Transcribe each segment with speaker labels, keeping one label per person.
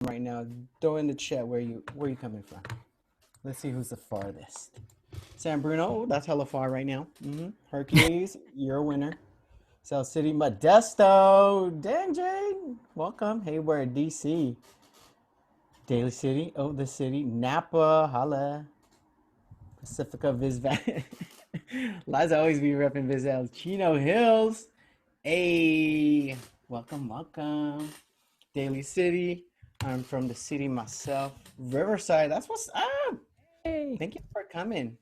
Speaker 1: right now. Throw in the chat where you coming from. Let's see who's the farthest. San Bruno, that's hella far right now. Hercules, you're a winner. South City, Modesto, dang Jade, welcome. Hayward, DC, Daly City, oh the city, Napa, holla, Pacifica, Viz Valley. Liza always be repping Viz Valley. Chino Hills, hey, welcome. Daly City, I'm from the city myself. Riverside, that's what's up. Hey, thank you for coming.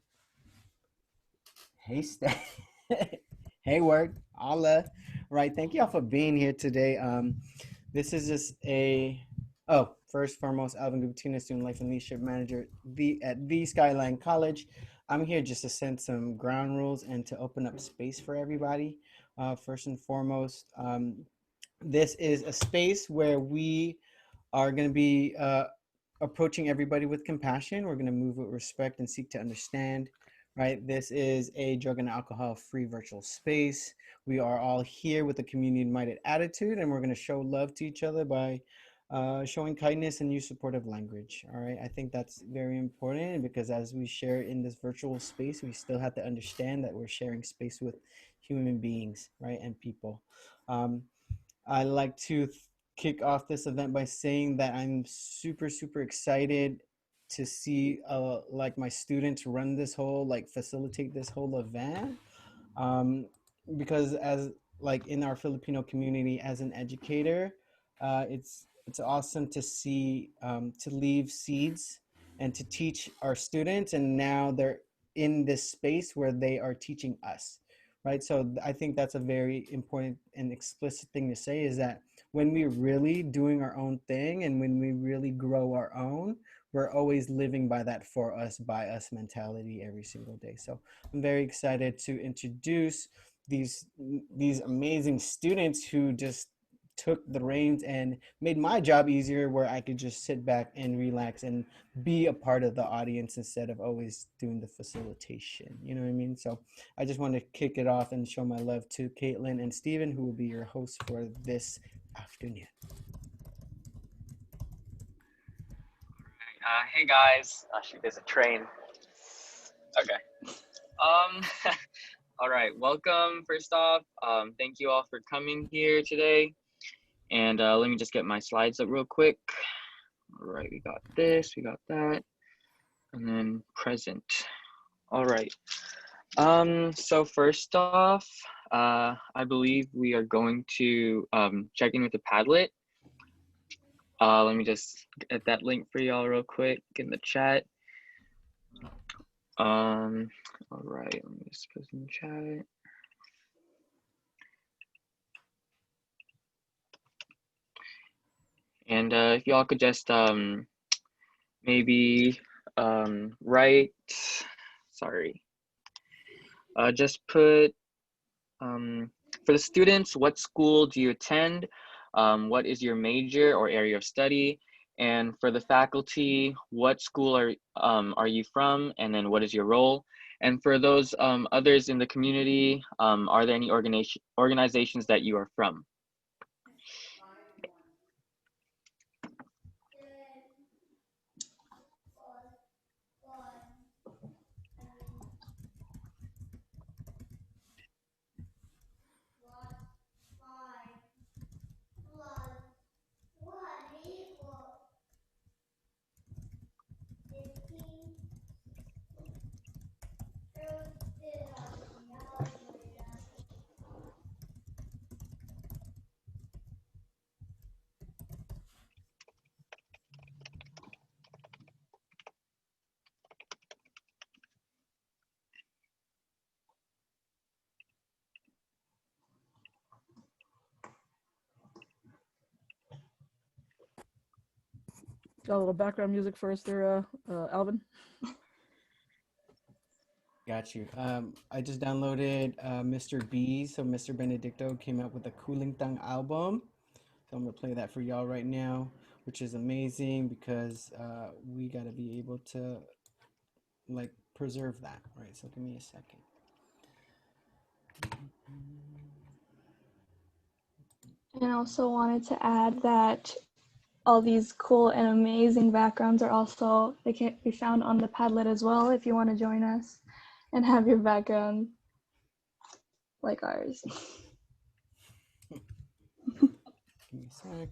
Speaker 1: Hey, Hayward, holla. Right, thank you all for being here today. This is just first foremost, Alvin Gubtina, Student Life and Leadership Manager at the Skyline College. I'm here just to send some ground rules and to open up space for everybody. First and foremost, this is a space where we are going to be approaching everybody with compassion. We're going to move with respect and seek to understand. Right, this is a drug and alcohol-free virtual space. We are all here with a community-minded attitude, and we're going to show love to each other by showing kindness and use supportive language. All right, I think that's very important because as we share in this virtual space, we still have to understand that we're sharing space with human beings, right, and people. I like to kick off this event by saying that I'm super excited to see like my students run this whole facilitate this whole event, because as like in our Filipino community as an educator, it's awesome to see to leave seeds and to teach our students, and now they're in this space where they are teaching us, right? So I think that's a very important and explicit thing to say, is that when we're really doing our own thing and when we really grow our own, we're always living by that for us, by us mentality every single day. So I'm very excited to introduce these amazing students who just took the reins and made my job easier, where I could just sit back and relax and be a part of the audience instead of always doing the facilitation. You know what I mean? So I just want to kick it off and show my love to Caitlin and Steven, who will be your hosts for this afternoon.
Speaker 2: Hey guys, shoot, there's a train. Okay. All right, welcome. First off, thank you all for coming here today. And let me just get my slides up real quick. All right, we got this, we got that, and then present. All right. So first off, I believe we are going to check in with the Padlet. Let me just get that link for y'all real quick in the chat. All right, let me just put in the chat. And if y'all could just maybe write, sorry, just put, for the students, what school do you attend? What is your major or area of study? And for the faculty, what school are you from? And then what is your role? And for those others in the community, are there any organizations that you are from?
Speaker 3: Got a little background music first there, Alvin.
Speaker 1: Got you. I just downloaded Mr. B. So Mr. Benedicto came out with a Kulintang album. So I'm gonna play that for y'all right now, which is amazing because we gotta be able to like preserve that, right? So give me a second.
Speaker 4: And I also wanted to add that all these cool and amazing backgrounds are also, they can be found on the Padlet as well if you want to join us and have your background like ours.
Speaker 1: Give me a sec.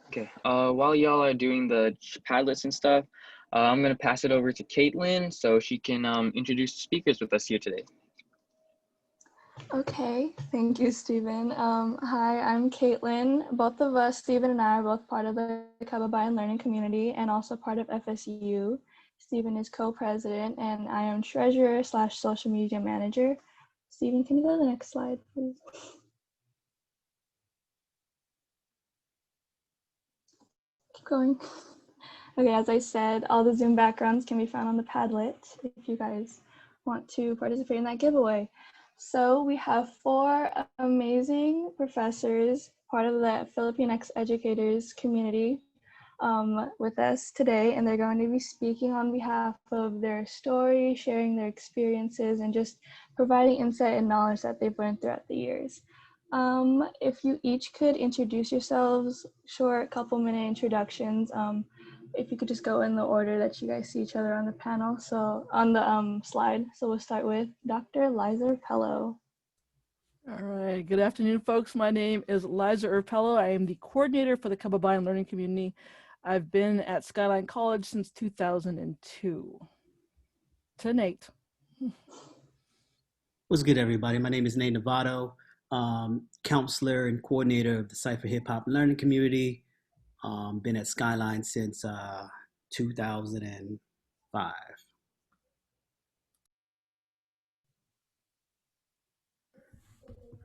Speaker 2: Okay, while y'all are doing the Padlets and stuff, I'm gonna pass it over to Caitlin so she can introduce the speakers with us here today.
Speaker 4: Okay, thank you, Stephen. Hi, I'm Caitlin. Both of us, Stephen and I, are both part of the Kababayan Learning Community and also part of FSU. Stephen is co-president and I am treasurer / social media manager. Stephen, can you go to the next slide, please? Keep going. Okay, as I said, all the Zoom backgrounds can be found on the Padlet if you guys want to participate in that giveaway. So we have 4 amazing professors, part of the Filipinx educators community with us today, and they're going to be speaking on behalf of their story, sharing their experiences, and just providing insight and knowledge that they've learned throughout the years. If you each could introduce yourselves, short couple-minute introductions. If you could just go in the order that you guys see each other on the panel, so on the slide. So we'll start with Dr. Liza Erpelo.
Speaker 3: All right, good afternoon, folks. My name is Liza Erpelo. I am the coordinator for the Kababayan Learning Community. I've been at Skyline College since 2002. To Nate.
Speaker 5: What's good, everybody? My name is Nate Navado, counselor and coordinator of the Cypher Hip Hop Learning Community. Been at Skyline since 2005.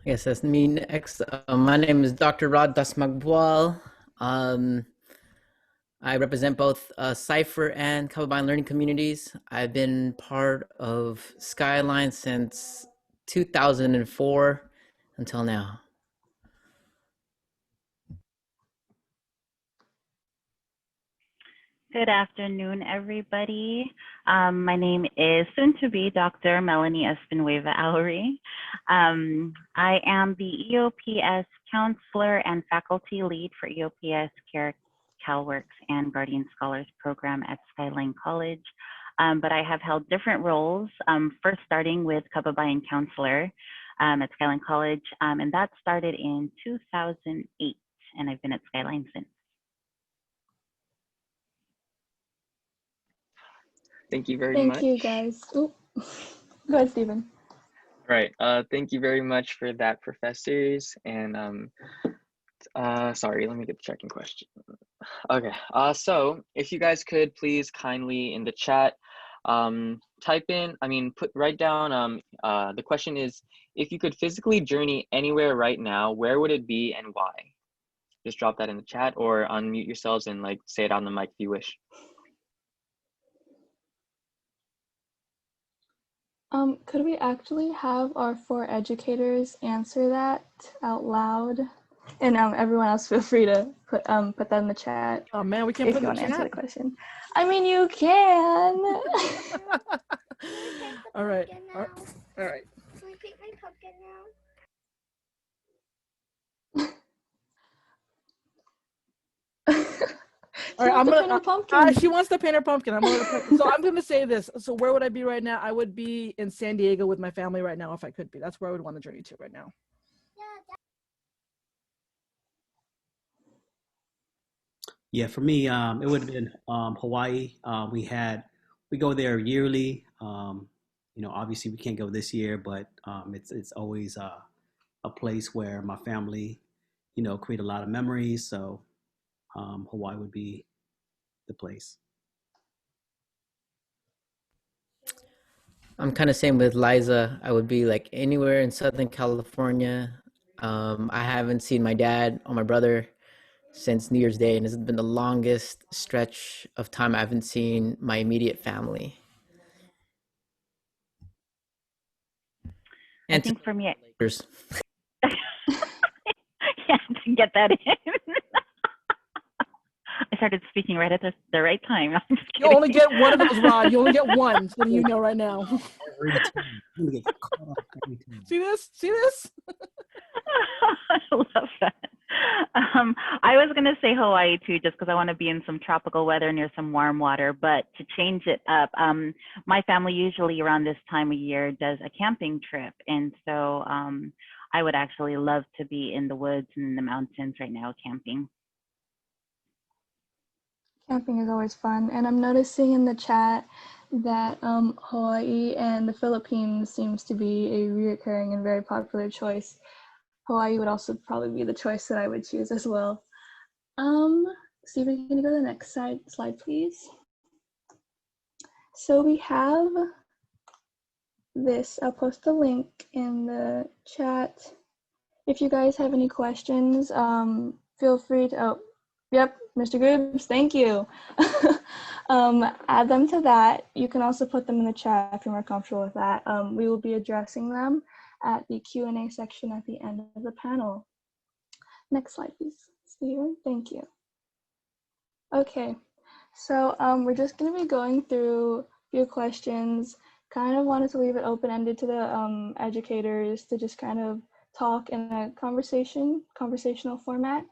Speaker 6: Yes, that's me next. My name is Dr. Daus Magbual. I represent both Cypher and Kababayan Learning Communities. I've been part of Skyline since 2004 until now.
Speaker 7: Good afternoon, everybody. My name is soon-to-be Dr. Melanie Espinueva. I am the EOPS counselor and faculty lead for EOPS Care, CalWorks, and Guardian Scholars program at Skyline College. But I have held different roles, first starting with Kababayan counselor at Skyline College, and that started in 2008, and I've been at Skyline since.
Speaker 2: Thank you very much.
Speaker 4: Thank you, guys. Ooh. Go ahead, Stephen.
Speaker 2: All right, thank you very much for that, professors. And sorry, let me get the second question. Okay, so if you guys could please kindly in the chat type in, write down, the question is, if you could physically journey anywhere right now, where would it be and why? Just drop that in the chat or unmute yourselves and say it on the mic if you wish.
Speaker 4: Could we actually have our 4 educators answer that out loud? And everyone else feel free to put that in the chat.
Speaker 3: Oh man, we can't
Speaker 4: if
Speaker 3: put
Speaker 4: you
Speaker 3: in
Speaker 4: want
Speaker 3: the
Speaker 4: to answer
Speaker 3: chat.
Speaker 4: the question. I mean, you can.
Speaker 3: All right. All right.
Speaker 8: Can I pick my pumpkin now?
Speaker 3: All right, I'm gonna
Speaker 4: paint her pumpkin.
Speaker 3: she wants to paint her pumpkin. So I'm gonna say this. So where would I be right now? I would be in San Diego with my family right now if I could be. That's where I would want to journey to right now.
Speaker 5: Yeah, for me, it would have been Hawaii. We go there yearly. Obviously we can't go this year, but it's always a place where my family, create a lot of memories. So Hawaii would be the place.
Speaker 6: I'm kind of same with Liza. I would be anywhere in Southern California. I haven't seen my dad or my brother since New Year's Day, and it's been the longest stretch of time I haven't seen my immediate family.
Speaker 7: And I think for me, get that in. I started speaking right at the right time. I'm just
Speaker 3: You only
Speaker 7: kidding.
Speaker 3: get one of those, Rod. You only get one. So you know right now.
Speaker 5: Every time. I'm gonna get caught up every time.
Speaker 3: See this? See this?
Speaker 7: I love that. I was going to say Hawaii too, just because I want to be in some tropical weather near some warm water. But to change it up, my family usually around this time of year does a camping trip. And so I would actually love to be in the woods and in the mountains right now camping.
Speaker 4: Camping is always fun, and I'm noticing in the chat that Hawaii and the Philippines seems to be a reoccurring and very popular choice. Hawaii would also probably be the choice that I would choose as well. Stephen, can you go to the next slide, please? So we have this. I'll post the link in the chat. If you guys have any questions, feel free to, oh, yep, Mr. Groobs, thank you. Add them to that. You can also put them in the chat if you're more comfortable with that. We will be addressing them at the Q&A section at the end of the panel. Next slide, please, Stephen. Thank you. Okay, so we're just going to be going through a few questions. Kind of wanted to leave it open-ended to the educators to just kind of talk in a conversational format.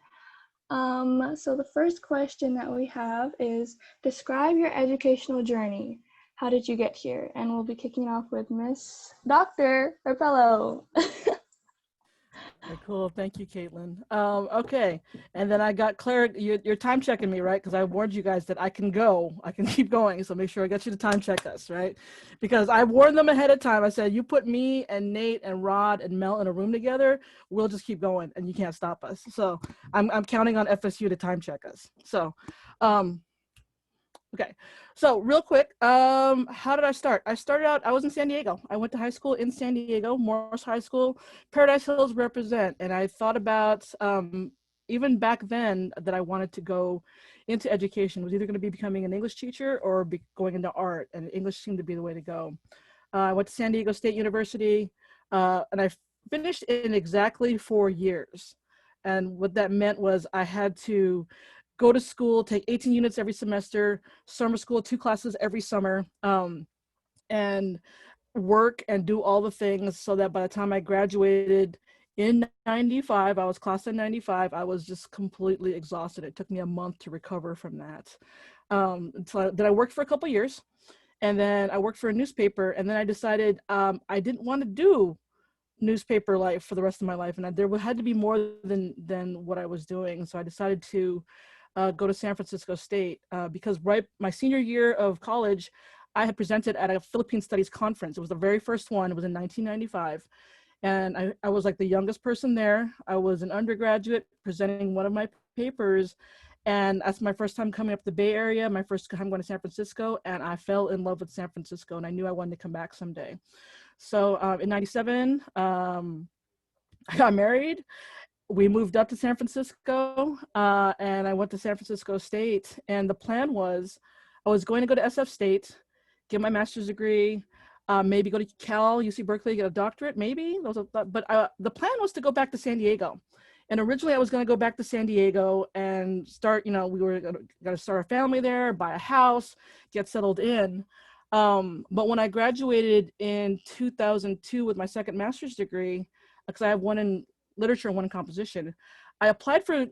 Speaker 4: So the first question that we have is, describe your educational journey. How did you get here? And we'll be kicking off with Miss Dr. Erpelo.
Speaker 3: Very cool. Thank you, Caitlin. Okay. And then I got Claire, you're time checking me, right? Because I warned you guys that I can keep going. So make sure I get you to time check us, right? Because I warned them ahead of time. I said, you put me and Nate and Rod and Mel in a room together, we'll just keep going and you can't stop us. So I'm counting on FSU to time check us. So, okay, so real quick, how did I start? I started out, I was in San Diego. I went to high school in San Diego, Morris High School, Paradise Hills represent. And I thought about, even back then, that I wanted to go into education. I was either going to be becoming an English teacher or be going into art, and English seemed to be the way to go. I went to San Diego State University, and I finished in exactly 4 years. And what that meant was I had to go to school, take 18 units every semester, summer school, 2 classes every summer, and work and do all the things so that by the time I graduated in 95, I was class of 95, I was just completely exhausted. It took me a month to recover from that. Then I worked for a couple years, and then I worked for a newspaper, and then I decided I didn't want to do newspaper life for the rest of my life, and there had to be more than what I was doing. So I decided to go to San Francisco State because my senior year of college, I had presented at a Philippine Studies conference. It was the very first one. It was in 1995. And I was like the youngest person there. I was an undergraduate presenting one of my papers. And that's my first time coming up the Bay Area, my first time going to San Francisco. And I fell in love with San Francisco, and I knew I wanted to come back someday. So in 97, I got married. We moved up to San Francisco, and I went to San Francisco State. And the plan was, I was going to go to SF State, get my master's degree, maybe go to Cal, UC Berkeley, get a doctorate, maybe. But the plan was to go back to San Diego. And originally I was going to go back to San Diego and start, we were going to start a family there, buy a house, get settled in. But when I graduated in 2002 with my second master's degree, because I have one in literature and one in composition, I applied for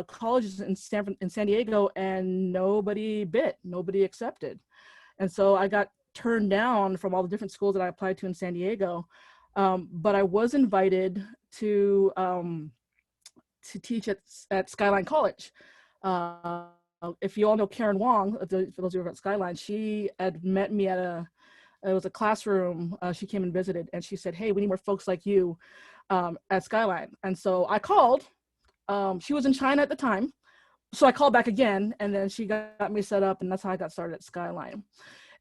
Speaker 3: colleges in San Diego, and nobody accepted. And so I got turned down from all the different schools that I applied to in San Diego. But I was invited to teach at Skyline College. If you all know Karen Wong, for those who are at Skyline, she had met me it was a classroom. She came and visited, and she said, "Hey, we need more folks like you at Skyline." And so I called. She was in China at the time, so I called back again, and then she got me set up, and that's how I got started at Skyline.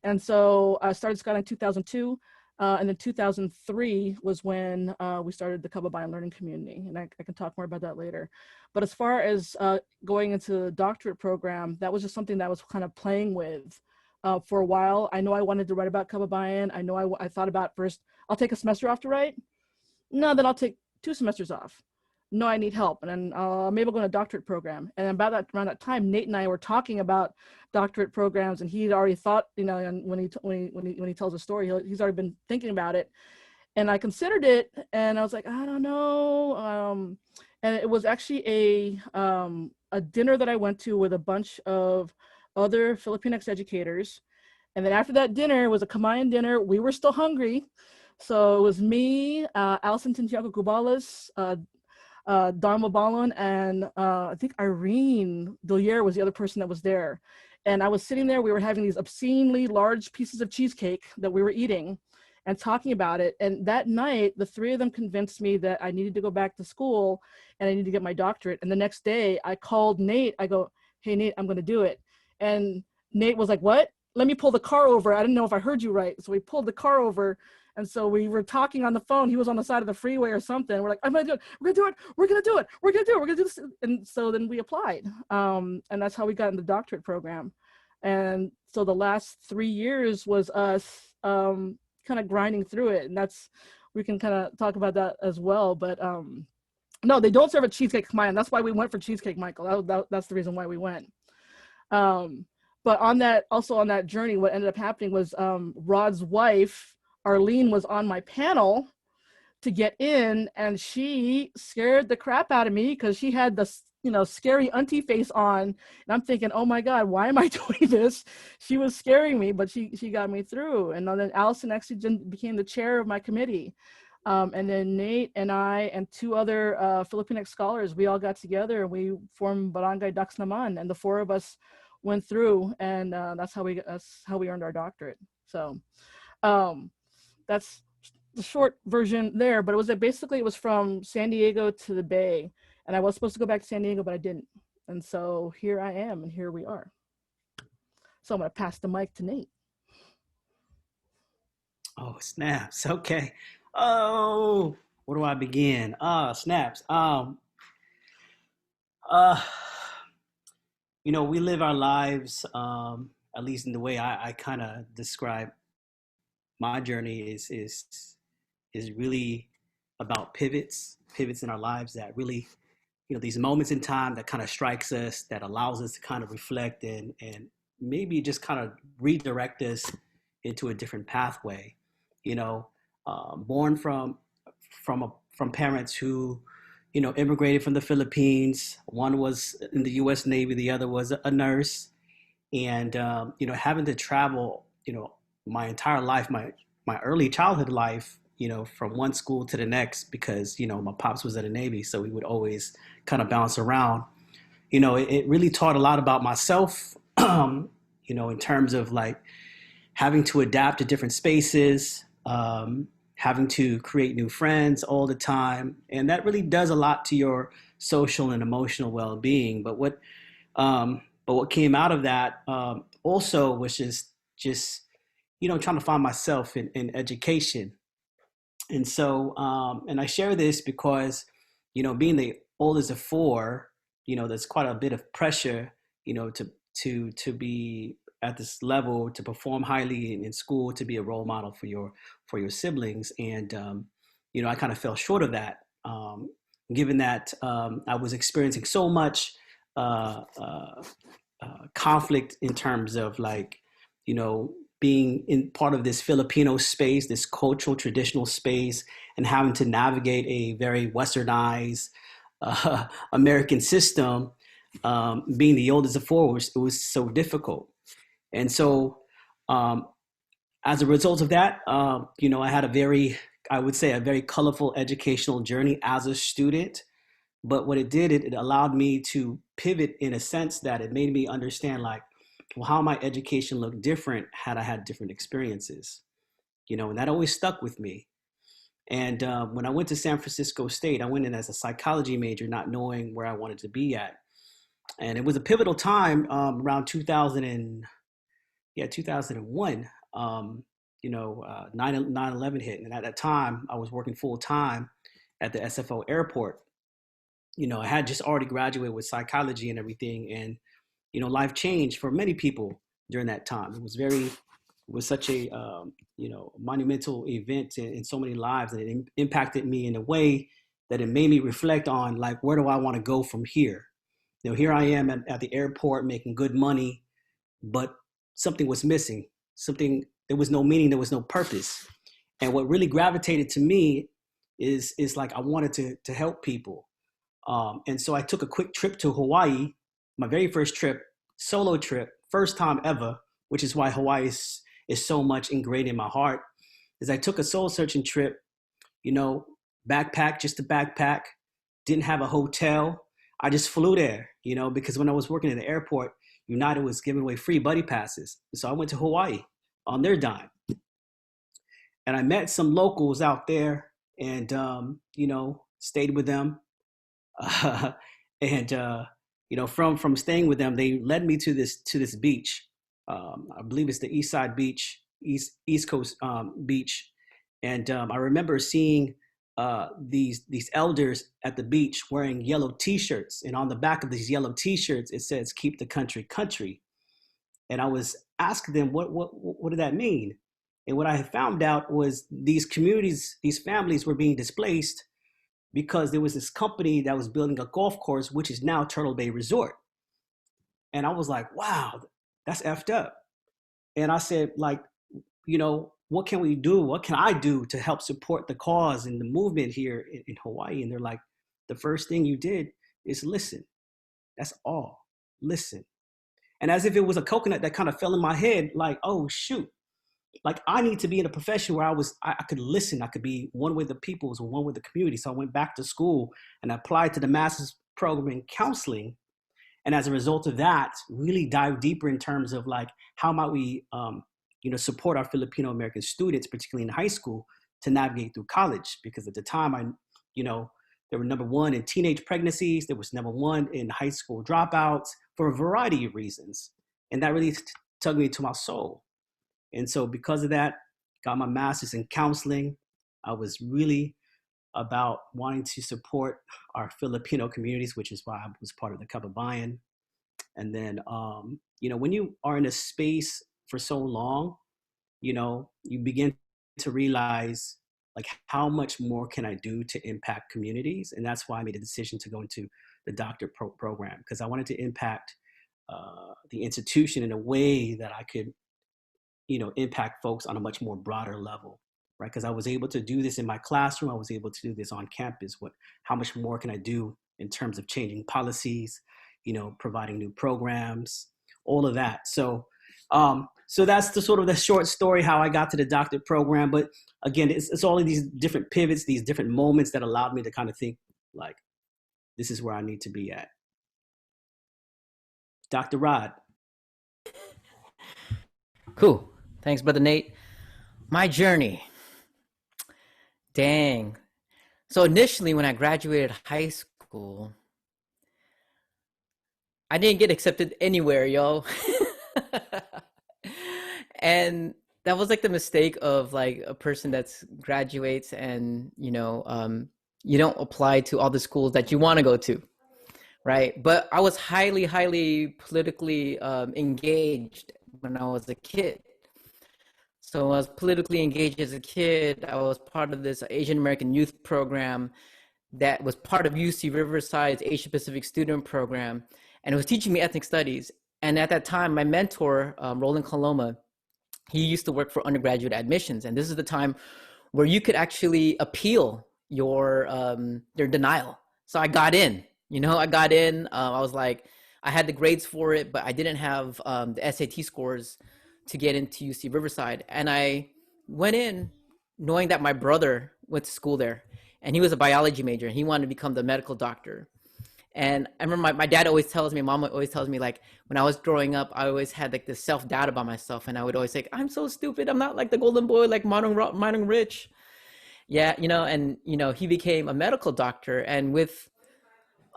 Speaker 3: And so I started Skyline in 2002, and then 2003 was when we started the Kababayan Learning Community, and I can talk more about that later. But as far as going into the doctorate program, that was just something that I was kind of playing with for a while. I know I wanted to write about Kababayan. I know I thought about first, I'll take a semester off to write. No, then I'll take 2 semesters off. no, I need help. And then maybe I'll go on a doctorate program. And around that time, Nate and I were talking about doctorate programs, and he'd already thought, and when he tells a story, he's already been thinking about it. And I considered it, and I was like, I don't know. And it was actually a dinner that I went to with a bunch of other Filipinx educators. And then after that dinner, it was a Kamayan dinner. We were still hungry. So it was me, Alison Tintiaco Cubales, Dharma Balon, and I think Irene Dolier was the other person that was there. And I was sitting there, we were having these obscenely large pieces of cheesecake that we were eating and talking about it. And that night, the three of them convinced me that I needed to go back to school and I needed to get my doctorate. And the next day I called Nate, I go, hey Nate, I'm gonna do it. And Nate was like, what? Let me pull the car over. I didn't know if I heard you right. So we pulled the car over. And so we were talking on the phone. He was on the side of the freeway or something. We're like, I'm gonna do it. We're gonna do it. We're gonna do it. We're gonna do it. We're gonna do this. And so then we applied. And that's how we got in the doctorate program. And so the last 3 years was us kind of grinding through it. And we can kind of talk about that as well. But no, they don't serve a cheesecake Kamayan. That's why we went for Cheesecake Michael. That's the reason why we went. But on that journey, what ended up happening was Rod's wife, Arlene, was on my panel to get in, and she scared the crap out of me because she had the scary auntie face on, and I'm thinking, oh my God, why am I doing this? She was scaring me, but she got me through. And then Allison actually became the chair of my committee. And then Nate and I and two other Filipinx scholars, we all got together and we formed Barangay Dax Naman, and the four of us went through, and that's how we earned our doctorate. So that's the short version there, but it was from San Diego to the Bay, and I was supposed to go back to San Diego, but I didn't. And so here I am, and here we are. So I'm gonna pass the mic to Nate.
Speaker 5: Oh, snaps. Okay. Oh, where do I begin? Snaps. We live our lives, at least in the way I kind of describe my journey is really about pivots in our lives that really, these moments in time that kind of strikes us, that allows us to kind of reflect and maybe just kind of redirect us into a different pathway. Born from parents who, immigrated from the Philippines. One was in the U.S. Navy, the other was a nurse, and having to travel, my entire life, my early childhood life, from one school to the next, because my pops was in the Navy, so we would always kind of bounce around. It really taught a lot about myself, in terms of like having to adapt to different spaces, having to create new friends all the time. And that really does a lot to your social and emotional well-being. But what came out of that also was just trying to find myself in education. And so, and I share this because, being the oldest of four, there's quite a bit of pressure, to be at this level, to perform highly in school, to be a role model for your siblings. And, I kind of fell short of that, given that I was experiencing so much conflict in terms of like, being in part of this Filipino space, this cultural traditional space, and having to navigate a very westernized American system, being the oldest of four, it was so difficult. And so as a result of that, I had a very colorful educational journey as a student. But what it did, it allowed me to pivot in a sense that it made me understand, like, well, how my education looked different had I had different experiences, and that always stuck with me. And when I went to San Francisco State, I went in as a psychology major, not knowing where I wanted to be at. And it was a pivotal time around 2001. 9/11 hit. And at that time, I was working full time at the SFO airport. I had just already graduated with psychology and everything. And life changed for many people during that time. It was such a monumental event in so many lives, and it impacted me in a way that it made me reflect on, like, where do I want to go from here? Here I am at the airport making good money, but something was missing. There was no meaning, there was no purpose. And what really gravitated to me is like, I wanted to help people. And so I took a quick trip to Hawaii, my very first trip, solo trip, first time ever, which is why Hawaii is so much ingrained in my heart, is I took a soul searching trip, backpack, just a backpack, didn't have a hotel. I just flew there, because when I was working at the airport, United was giving away free buddy passes. So I went to Hawaii on their dime. And I met some locals out there and, stayed with them. From staying with them, they led me to this beach. I believe it's the East Side Beach, East Coast beach. And I remember seeing these elders at the beach wearing yellow T-shirts, and on the back of these yellow T-shirts it says "Keep the country country." And I was asking them what did that mean? And what I had found out was these communities, these families were being displaced because there was this company that was building a golf course, which is now Turtle Bay Resort. And I was like, wow, that's effed up. And I said, like, what can we do? What can I do to help support the cause and the movement here in Hawaii? And they're like, the first thing you did is listen. That's all. Listen. And as if it was a coconut that kind of fell in my head, like, oh, shoot. Like, I need to be in a profession where I could listen. I could be one with the peoples or one with the community. So I went back to school and applied to the master's program in counseling. And as a result of that, really dive deeper in terms of, like, how might we, support our Filipino American students, particularly in high school, to navigate through college. Because at the time, they were number one in teenage pregnancies. There was number one in high school dropouts for a variety of reasons. And that really tugged me to my soul. And so because of that, got my master's in counseling. I was really about wanting to support our Filipino communities, which is why I was part of the Kababayan. And then, when you are in a space for so long, you begin to realize, like, how much more can I do to impact communities? And that's why I made a decision to go into the doctorate program, because I wanted to impact the institution in a way that I could, impact folks on a much more broader level, right? Because I was able to do this in my classroom. I was able to do this on campus. How much more can I do in terms of changing policies, providing new programs, all of that. So that's the sort of the short story how I got to the doctorate program. But again, it's all of these different pivots, these different moments that allowed me to kind of think, like, this is where I need to be at. Dr. Rod.
Speaker 6: Cool. Thanks, Brother Nate. My journey. Dang. So initially, when I graduated high school, I didn't get accepted anywhere, yo. And that was like the mistake of, like, a person that's graduates and, you don't apply to all the schools that you want to go to, right? But I was highly, highly politically engaged when I was a kid. So I was politically engaged as a kid. I was part of this Asian American youth program that was part of UC Riverside's Asia Pacific student program. And it was teaching me ethnic studies. And at that time, my mentor, Roland Coloma, he used to work for undergraduate admissions. And this is the time where you could actually appeal your denial. So I got in, I got in. I was like, I had the grades for it, but I didn't have the SAT scores to get into UC Riverside. And I went in knowing that my brother went to school there, and he was a biology major, and he wanted to become the medical doctor. And I remember my dad always tells me, mom always tells me, like, when I was growing up, I always had, like, this self-doubt about myself. And I would always say, I'm so stupid. I'm not like the golden boy, like Manong Rich. Yeah, and, he became a medical doctor. And with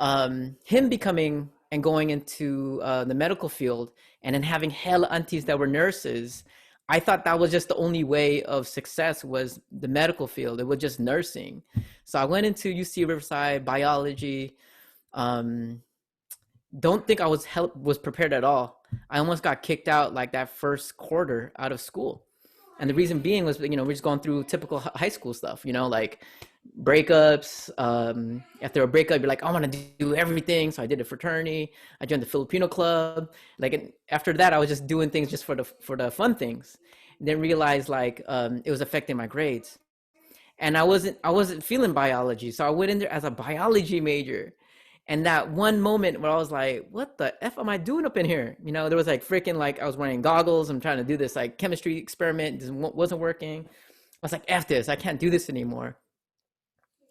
Speaker 6: him becoming and going into the medical field, and then having hella aunties that were nurses, I thought that was just the only way of success was the medical field. It was just nursing. So I went into UC Riverside, biology. Don't think I was prepared at all. I almost got kicked out like that first quarter out of school. And the reason being was, we're just going through typical high school stuff, like breakups. After a breakup, you're like, I want to do everything. So I did a fraternity. I joined the Filipino club. Like after that, I was just doing things just for the fun things. And then realized like it was affecting my grades. And I wasn't feeling biology. So I went in there as a biology major. And that one moment where I was like, what the F am I doing up in here? You know, there was like freaking like I was wearing goggles. I'm trying to do this like chemistry experiment. It wasn't working. I was like, F this, I can't do this anymore.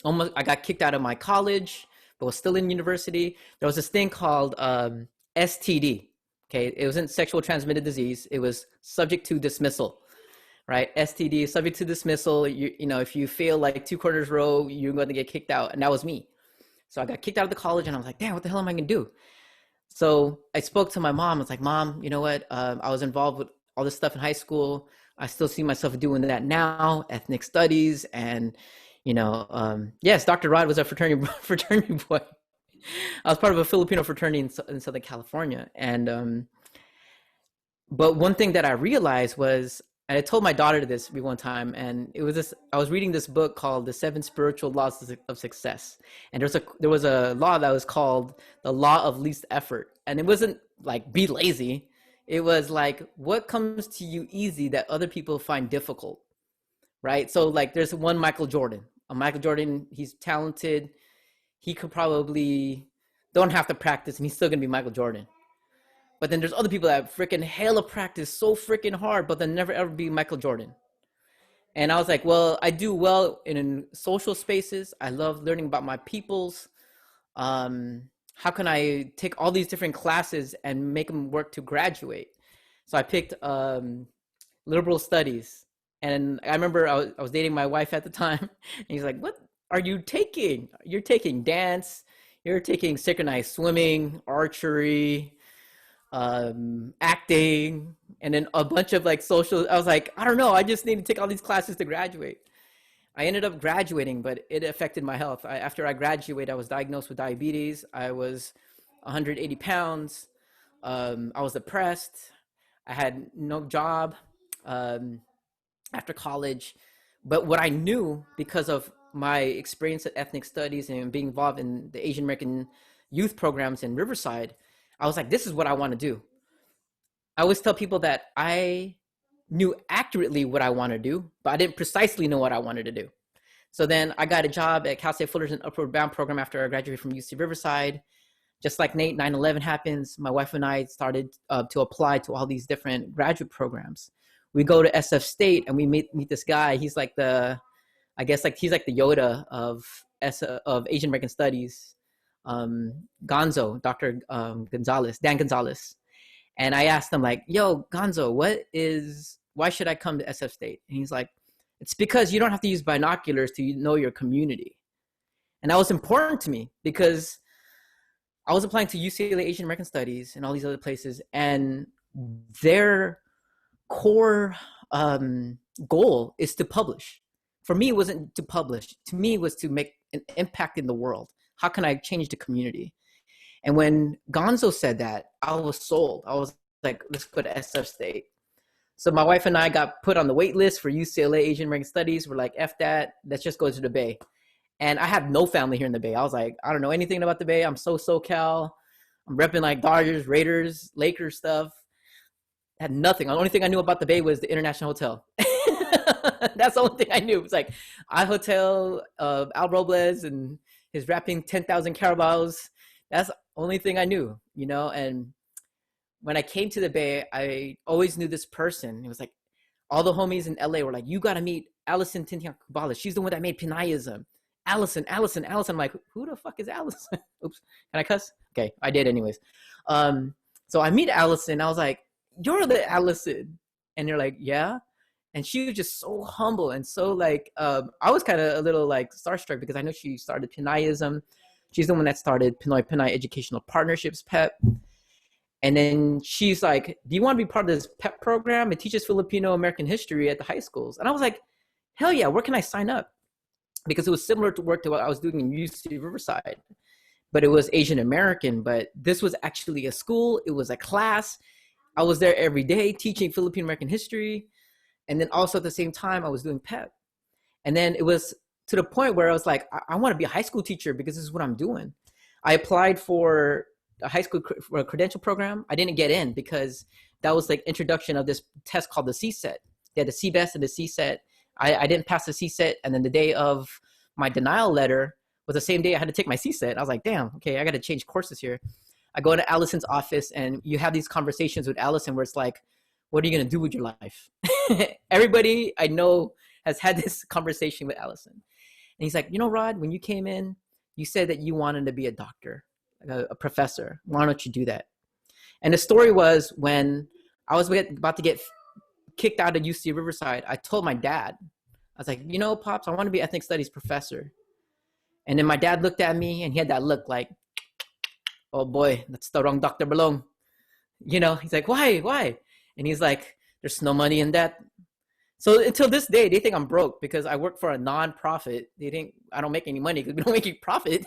Speaker 6: Almost, I got kicked out of my college, but was still in university. There was this thing called STD. Okay, it wasn't sexual transmitted disease. It was subject to dismissal, right? STD, subject to dismissal. You know, if you fail like 2 quarters row, you're going to get kicked out. And that was me. So I got kicked out of the college and I was like, damn, what the hell am I going to do? So I spoke to my mom. I was like, Mom, you know what? I was involved with all this stuff in high school. I still see myself doing that now, ethnic studies. And, you know, yes, Dr. Rod was a fraternity boy. I was part of a Filipino fraternity in Southern California. And, but one thing that I realized was, and I told my daughter this one time, and it was this, I was reading this book called The 7 Spiritual Laws of Success. And there was a law that was called the law of least effort. And it wasn't like be lazy. It was like, what comes to you easy that other people find difficult, right? So like there's one Michael Jordan. Michael Jordan, he's talented. He could probably don't have to practice and he's still gonna be Michael Jordan. But then there's other people that freaking hella practice so freaking hard, but they'll never ever be Michael Jordan. And I was like, well, I do well in social spaces. I love learning about my peoples. How can I take all these different classes and make them work to graduate? So I picked liberal studies. And I remember I was dating my wife at the time. And he's like, what are you taking? You're taking dance. You're taking synchronized swimming, archery, acting, and then a bunch of like social. I was like, I don't know. I just need to take all these classes to graduate. I ended up graduating, but it affected my health. After I graduated, I was diagnosed with diabetes. I was 180 pounds. I was depressed. I had no job after college. But what I knew, because of my experience at ethnic studies and being involved in the Asian American youth programs in Riverside, I was like, this is what I want to do. I always tell people that I knew accurately what I want to do, but I didn't precisely know what I wanted to do. So then I got a job at Cal State Fullerton Upward Bound program after I graduated from UC Riverside. Just like Nate, 9/11 happens. My wife and I started to apply to all these different graduate programs. We go to SF State and we meet this guy. He's like he's like the Yoda of Asian American Studies. Gonzo, Dr. Dan Gonzalez. And I asked him like, yo, Gonzo, why should I come to SF State? And he's like, it's because you don't have to use binoculars to know your community. And that was important to me because I was applying to UCLA Asian American Studies and all these other places, and their core goal is to publish. For me, it wasn't to publish. To me, it was to make an impact in the world. How can I change the community? And when Gonzo said that, I was sold. I was like, let's go to SF State. So my wife and I got put on the wait list for UCLA Asian American Studies. We're like, F that, let's just go to the Bay. And I have no family here in the Bay. I was like, I don't know anything about the Bay. I'm so SoCal. I'm repping like Dodgers, Raiders, Lakers stuff. I had nothing. The only thing I knew about the Bay was the International Hotel. That's the only thing I knew. It was like iHotel, Al Robles, and his rapping 10,000 Carabaos. That's the only thing I knew, you know? And when I came to the Bay, I always knew this person. It was like all the homies in LA were like, you got to meet Allison Tintian Kubala. She's the one that made Pinaism. Allison. I'm like, who the fuck is Allison? Oops. Can I cuss? Okay, I did anyways. So I meet Allison. I was like, you're the Allison. And they're like, yeah. And she was just so humble and so like, I was kind of a little like starstruck because I know she started Pinaism. She's the one that started Pinoy Pinay Educational Partnerships, PEP. And then she's like, do you want to be part of this PEP program? It teaches Filipino American history at the high schools. And I was like, hell yeah, where can I sign up? Because it was similar to work to what I was doing in UC Riverside, but it was Asian American. But this was actually a school. It was a class. I was there every day teaching Filipino American history. And then also at the same time, I was doing PEP. And then it was to the point where I was like, I want to be a high school teacher because this is what I'm doing. I applied for a high school for a credential program. I didn't get in because that was like introduction of this test called the CSET. They had the CBEST and the CSET. I didn't pass the CSET, and then the day of my denial letter was the same day I had to take my CSET. I was like, damn, okay, I got to change courses here. I go into Allison's office, and you have these conversations with Allison where it's like, what are you going to do with your life? Everybody I know has had this conversation with Allison. And he's like, you know, Rod, when you came in, you said that you wanted to be a doctor, a professor. Why don't you do that? And the story was when I was about to get kicked out of UC Riverside, I told my dad, I was like, you know, Pops, I want to be ethnic studies professor. And then my dad looked at me and he had that look like, oh boy, that's the wrong Dr. Belong. You know, he's like, why? And he's like, there's no money in that. So until this day, they think I'm broke because I work for a non-profit. They think I don't make any money because we don't make any profit.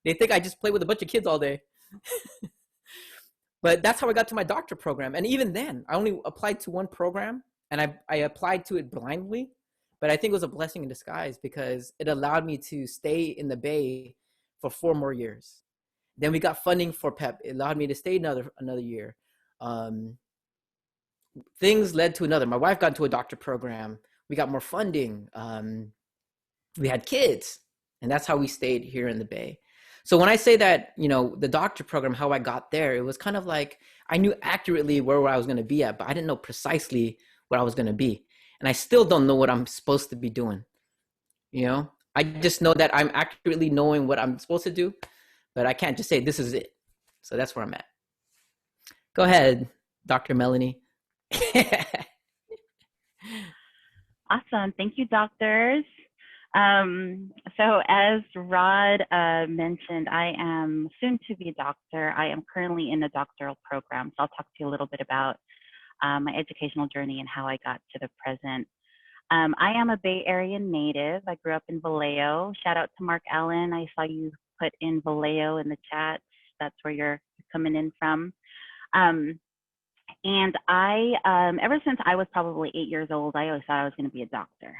Speaker 6: They think I just play with a bunch of kids all day. But that's how I got to my doctor program. And even then, I only applied to one program, and I applied to it blindly. But I think it was a blessing in disguise because it allowed me to stay in the Bay for 4 more years. Then we got funding for PEP. It allowed me to stay another year. Things led to another. My wife got into a doctor program. We got more funding. We had kids, and that's how we stayed here in the Bay. So when I say that, you know, the doctor program, how I got there, it was kind of like I knew accurately where I was going to be at, but I didn't know precisely what I was going to be. And I still don't know what I'm supposed to be doing. You know, I just know that I'm accurately knowing what I'm supposed to do, but I can't just say this is it. So that's where I'm at. Go ahead, Dr. Melanie.
Speaker 7: Awesome. Thank you, doctors. So as Rod mentioned, I am soon to be a doctor. I am currently in a doctoral program. So I'll talk to you a little bit about my educational journey and how I got to the present. I am a Bay Area native. I grew up in Vallejo. Shout out to Mark Allen. I saw you put in Vallejo in the chat. That's where you're coming in from. And I, ever since I was probably 8 years old, I always thought I was going to be a doctor,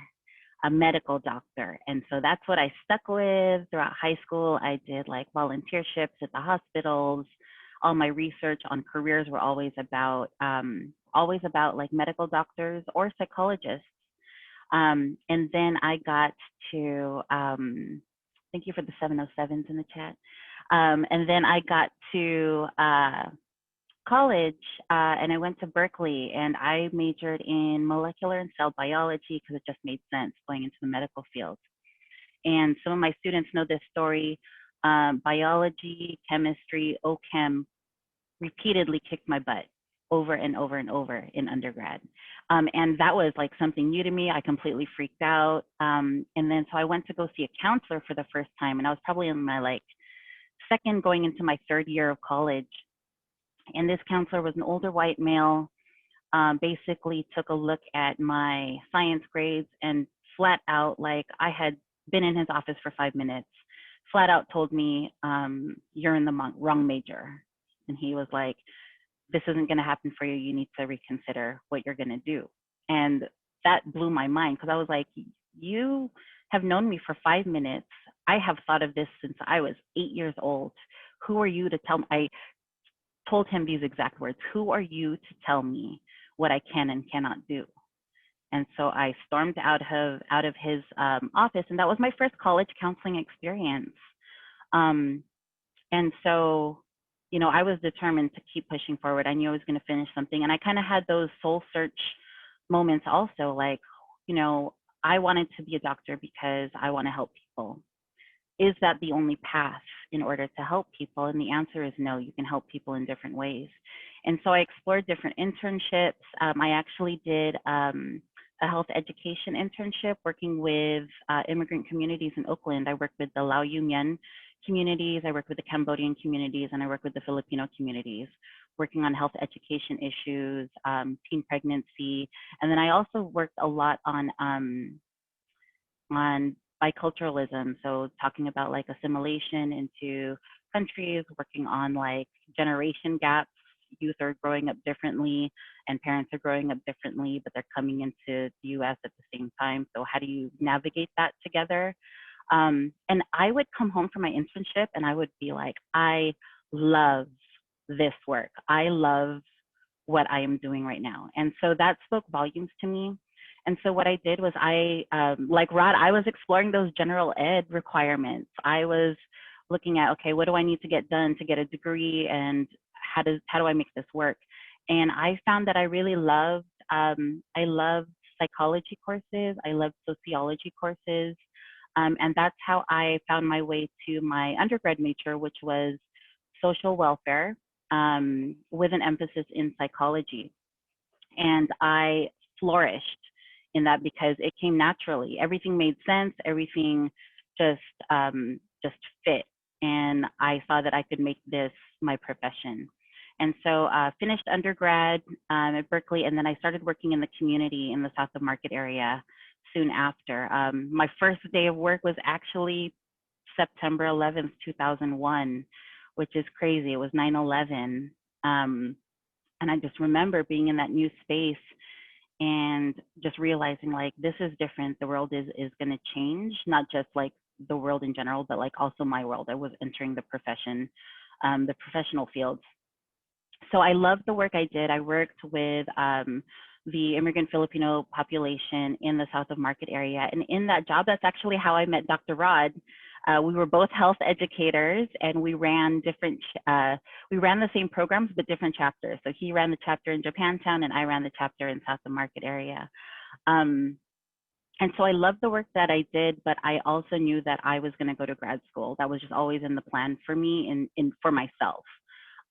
Speaker 7: a medical doctor. And so that's what I stuck with throughout high school. I did like volunteerships at the hospitals. All my research on careers were always about like medical doctors or psychologists. And then I got to, thank you for the 707s in the chat. And then I got to college and I went to Berkeley and I majored in molecular and cell biology because it just made sense going into the medical field. And some of my students know this story. Biology, chemistry, OChem repeatedly kicked my butt over and over and over in undergrad. And that was like something new to me. I completely freaked out. And then so I went to go see a counselor for the first time, and I was probably in my like second going into my third year of college. And this counselor was an older white male, basically took a look at my science grades and flat out, like I had been in his office for 5 minutes, flat out told me, you're in the wrong major. And he was like, this isn't going to happen for you. You need to reconsider what you're going to do. And that blew my mind because I was like, you have known me for 5 minutes. I have thought of this since I was 8 years old. Who are you to tell me? I told him these exact words. Who are you to tell me what I can and cannot do? And so I stormed out of his office, and that was my first college counseling experience. And so, you know, I was determined to keep pushing forward. I knew I was going to finish something, and I kind of had those soul search moments also, like, you know, I wanted to be a doctor because I want to help people. Is that the only path in order to help people? And the answer is no, you can help people in different ways. And so I explored different internships. I actually did a health education internship working with immigrant communities in Oakland. I worked with the Lao Union communities, I worked with the Cambodian communities, and I worked with the Filipino communities, working on health education issues, teen pregnancy. And then I also worked a lot on biculturalism, so talking about like assimilation into countries, working on like generation gaps youth are growing up differently and parents are growing up differently, but they're coming into the US at the same time. So how do you navigate that together? And I would come home from my internship and I would be like, I love this work. I love what I am doing right now. And so that spoke volumes to me. And so what I did was like Rod, I was exploring those general ed requirements. I was looking at, okay, what do I need to get done to get a degree, and how do I make this work? And I found that I really loved, I loved psychology courses. I loved sociology courses. And that's how I found my way to my undergrad major, which was social welfare, with an emphasis in psychology. And I flourished in that because it came naturally. Everything made sense. Everything just fit. And I saw that I could make this my profession. And so finished undergrad at Berkeley, and then I started working in the community in the South of Market area soon after. My first day of work was actually September 11th, 2001, which is crazy. It was 9/11. And I just remember being in that new space and just realizing, like, this is different. The world is going to change, not just like the world in general, but like also my world. I was entering the profession, the professional fields. So I loved the work I did. I worked with the immigrant Filipino population in the South of Market area. And in that job, that's actually how I met Dr. Rod. We were both health educators, and we ran the same programs, but different chapters. So he ran the chapter in Japantown, and I ran the chapter in South of Market area. And so I loved the work that I did, but I also knew that I was going to go to grad school. That was just always in the plan for me and for myself.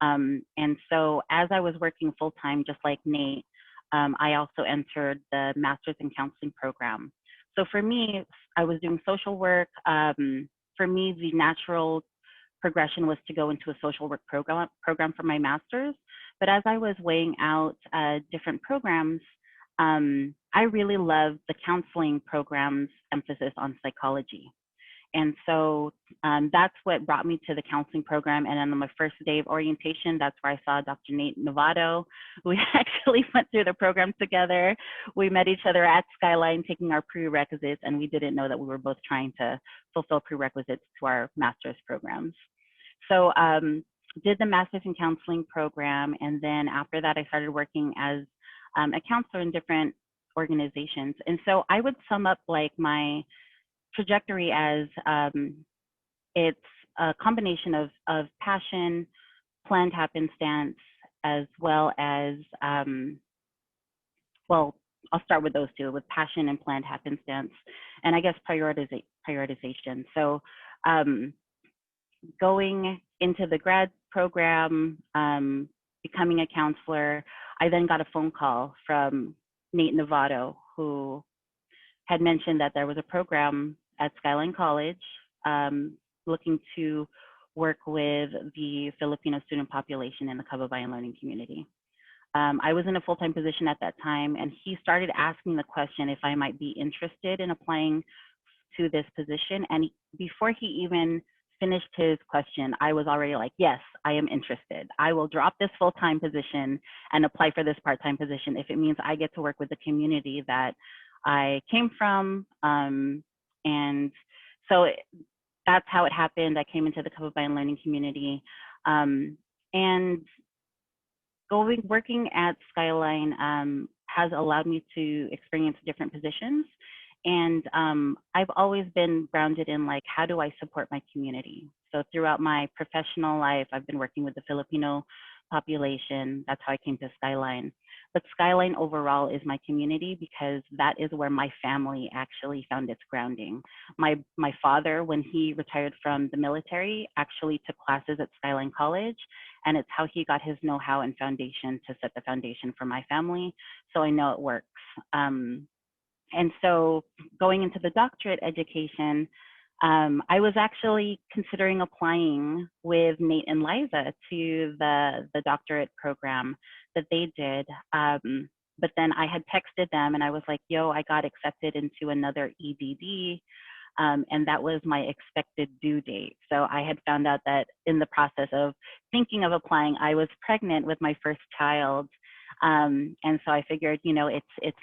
Speaker 7: And so as I was working full-time, just like Nate, I also entered the Master's in Counseling program. So for me, I was doing social work. For me, the natural progression was to go into a social work program for my master's. But as I was weighing out different programs, I really loved the counseling program's emphasis on psychology. And so that's what brought me to the counseling program. And then on my first day of orientation, that's where I saw Dr. Nate Navado. We actually went through the program together. We met each other at Skyline taking our prerequisites, and we didn't know that we were both trying to fulfill prerequisites to our master's programs. So did the master's in counseling program. And then after that, I started working as a counselor in different organizations. And so I would sum up like my trajectory as it's a combination of passion, planned happenstance, as well as, well, I'll start with those two, with passion and planned happenstance, and I guess prioritization. So going into the grad program, becoming a counselor, I then got a phone call from Nate Navado, who had mentioned that there was a program at Skyline College looking to work with the Filipino student population in the Kababayan learning community. I was in a full-time position at that time, and he started asking the question if I might be interested in applying to this position. And before he even finished his question, I was already like, yes, I am interested. I will drop this full-time position and apply for this part-time position if it means I get to work with the community that I came from. And so that's how it happened. I came into the Kababayan learning community, and working at Skyline has allowed me to experience different positions. And I've always been grounded in like, how do I support my community? So throughout my professional life, I've been working with the Filipino population. That's how I came to Skyline. But Skyline overall is my community because that is where my family actually found its grounding. My father, when he retired from the military, actually took classes at Skyline College, and it's how he got his know-how and foundation to set the foundation for my family. So I know it works. And so going into the doctorate education, I was actually considering applying with Nate and Liza to the doctorate program that they did. But then I had texted them and I was like, yo, I got accepted into another EDD And that was my expected due date. So I had found out that in the process of thinking of applying, I was pregnant with my first child. And so I figured, it's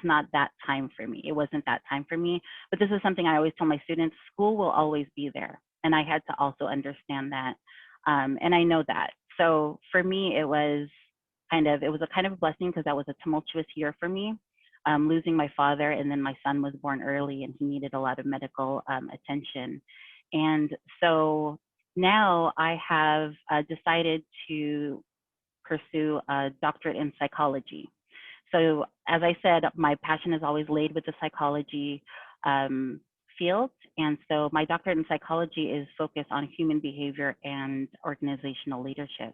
Speaker 7: not that time for me. It wasn't that time for me. But this is something I always tell my students: school will always be there. And I had to also understand that. And I know that. So for me, it was a kind of blessing, because that was a tumultuous year for me, losing my father, and then my son was born early and he needed a lot of medical attention. And so now I have decided to pursue a doctorate in psychology. So as I said, my passion is always laid with the psychology field. And so my doctorate in psychology is focused on human behavior and organizational leadership.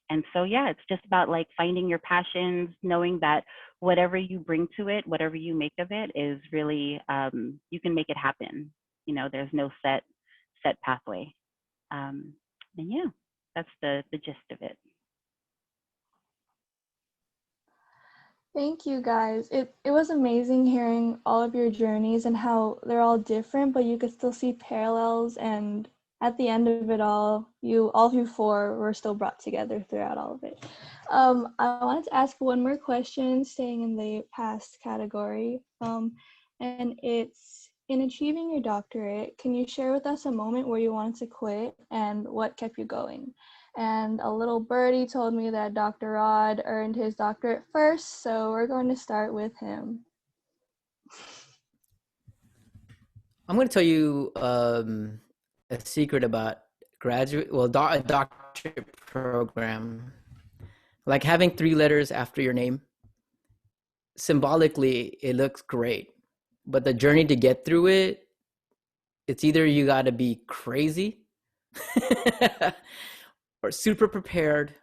Speaker 7: And so, yeah, it's just about like finding your passions, knowing that whatever you bring to it, whatever you make of it is really, you can make it happen. There's no set pathway. And yeah, that's the gist of it.
Speaker 4: Thank you guys. It was amazing hearing all of your journeys and how they're all different, but you could still see parallels, and at the end of it all of you four were still brought together throughout all of it. I wanted to ask one more question, staying in the past category, and it's, in achieving your doctorate, can you share with us a moment where you wanted to quit and what kept you going? And a little birdie told me that Dr. Rod earned his doctorate first, so we're going to start with him.
Speaker 6: I'm going to tell you a secret about a doctorate program. Like having 3 letters after your name, symbolically, it looks great. But the journey to get through it, it's either you got to be crazy or super prepared,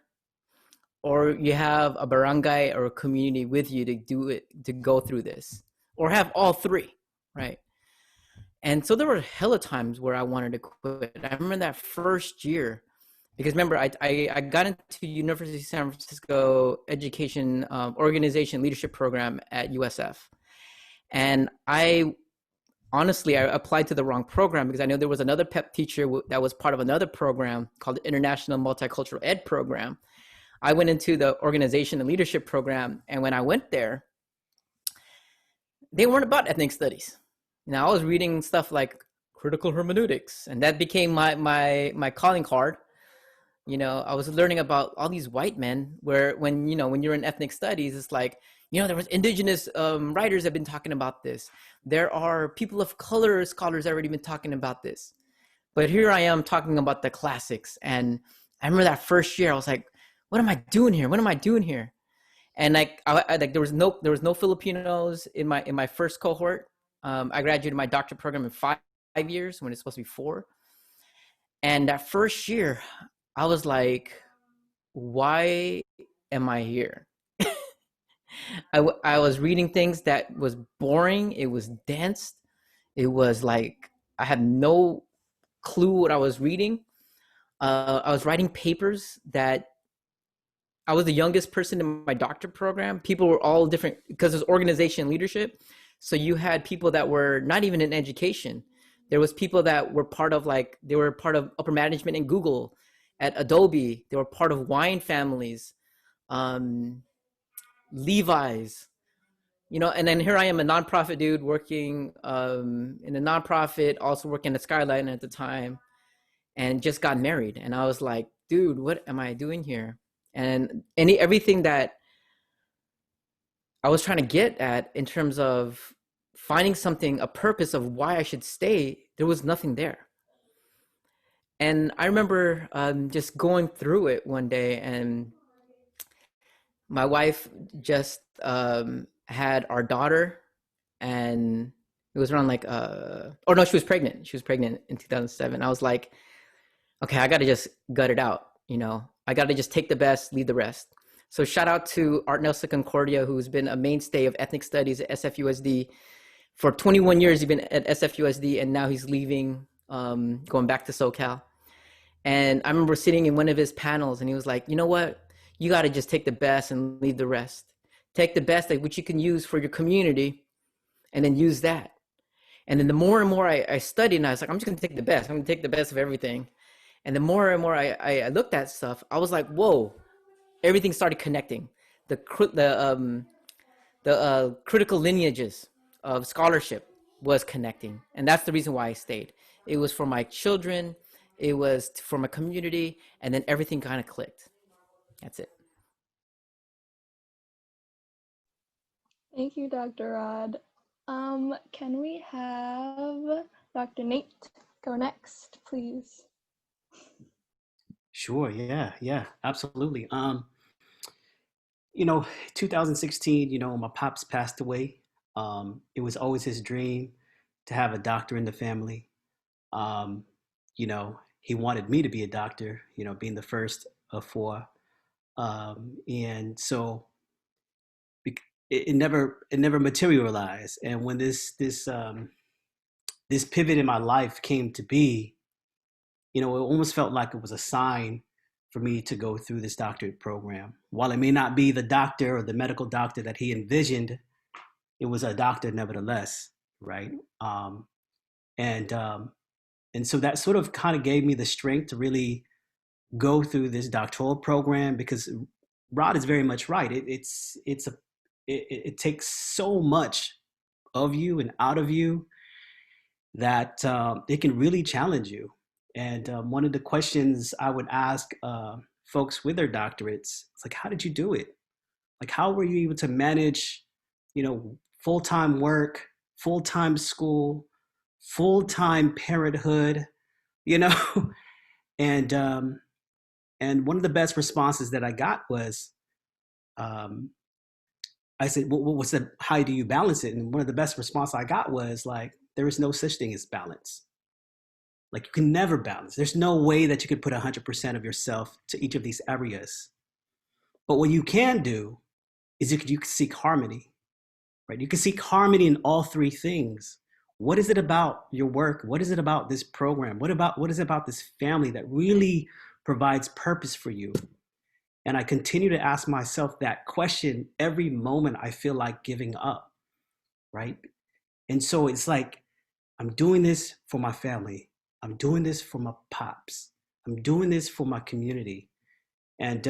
Speaker 6: or you have a barangay or a community with you to do it, to go through this, or have all 3, right? And so there were hella times where I wanted to quit. I remember that first year, because remember, I got into University of San Francisco Education Organization Leadership Program at USF. And honestly, I applied to the wrong program, because I know there was another PEP teacher that was part of another program called the International Multicultural Ed Program. I went into the Organization and Leadership Program, and when I went there, they weren't about ethnic studies. Now I was reading stuff like critical hermeneutics, and that became my calling card. I was learning about all these white men, where when you're in ethnic studies, it's like, there was indigenous writers that have been talking about this. There are people of color scholars that have already been talking about this. But here I am talking about the classics. And I remember that first year, I was like, what am I doing here? What am I doing here? And like there was no Filipinos in my first cohort. I graduated my doctorate program in 5 years when it's supposed to be 4. And that first year, I was like, why am I here? I was reading things that was boring. It was dense. It was like, I had no clue what I was reading. I was writing papers that I was the youngest person in my doctorate program. People were all different, because there's organization leadership. So you had people that were not even in education. There was people that were part of they were part of upper management in Google, at Adobe. They were part of wine families, Levi's, and then here I am, a nonprofit dude working in a nonprofit, also working at Skyline at the time, and just got married. And I was like, dude, what am I doing here? And everything that I was trying to get at in terms of finding something, a purpose of why I should stay, there was nothing there. And I remember just going through it one day, and my wife just had our daughter, and it was around she was pregnant. She was pregnant in 2007. I was like, okay, I got to just gut it out. I got to just take the best, leave the rest. So shout out to Art Nelson Concordia, who's been a mainstay of ethnic studies at SFUSD. For 21 years, he's been at SFUSD, and now he's leaving, going back to SoCal. And I remember sitting in one of his panels, and he was like, you know what? You got to just take the best and leave the rest. Take the best, which you can use for your community, and then use that. And then the more and more I studied, and I was like, I'm just gonna take the best. I'm gonna take the best of everything. And the more and more I looked at stuff, I was like, whoa, everything started connecting. The critical lineages of scholarship was connecting. And that's the reason why I stayed. It was for my children, it was for my community, and then everything kind of clicked. That's it.
Speaker 4: Thank you, Dr. Rod. Can we have Dr. Nate go next, please?
Speaker 5: Sure. Yeah, absolutely. 2016, my pops passed away. It was always his dream to have a doctor in the family. He wanted me to be a doctor, being the first of four. And so it never materialized. And when this pivot in my life came to be, it almost felt like it was a sign for me to go through this doctorate program. While it may not be the doctor or the medical doctor that he envisioned, it was a doctor nevertheless, right? And so that sort of kind of gave me the strength to really go through this doctoral program, because Rod is very much right. It takes so much of you and out of you that it can really challenge you. And one of the questions I would ask folks with their doctorates, it's like, how did you do it? Like, how were you able to manage, full-time work, full-time school, full-time parenthood, and one of the best responses that I got was, I said, how do you balance it? And one of the best responses I got was like, there is no such thing as balance. Like, you can never balance. There's no way that you could put 100% of yourself to each of these areas. But what you can do is you can seek harmony, right? You can seek harmony in all three things. What is it about your work? What is it about this program? What is it about this family that really provides purpose for you? And I continue to ask myself that question every moment I feel like giving up, right? And so it's like, I'm doing this for my family. I'm doing this for my pops. I'm doing this for my community. And,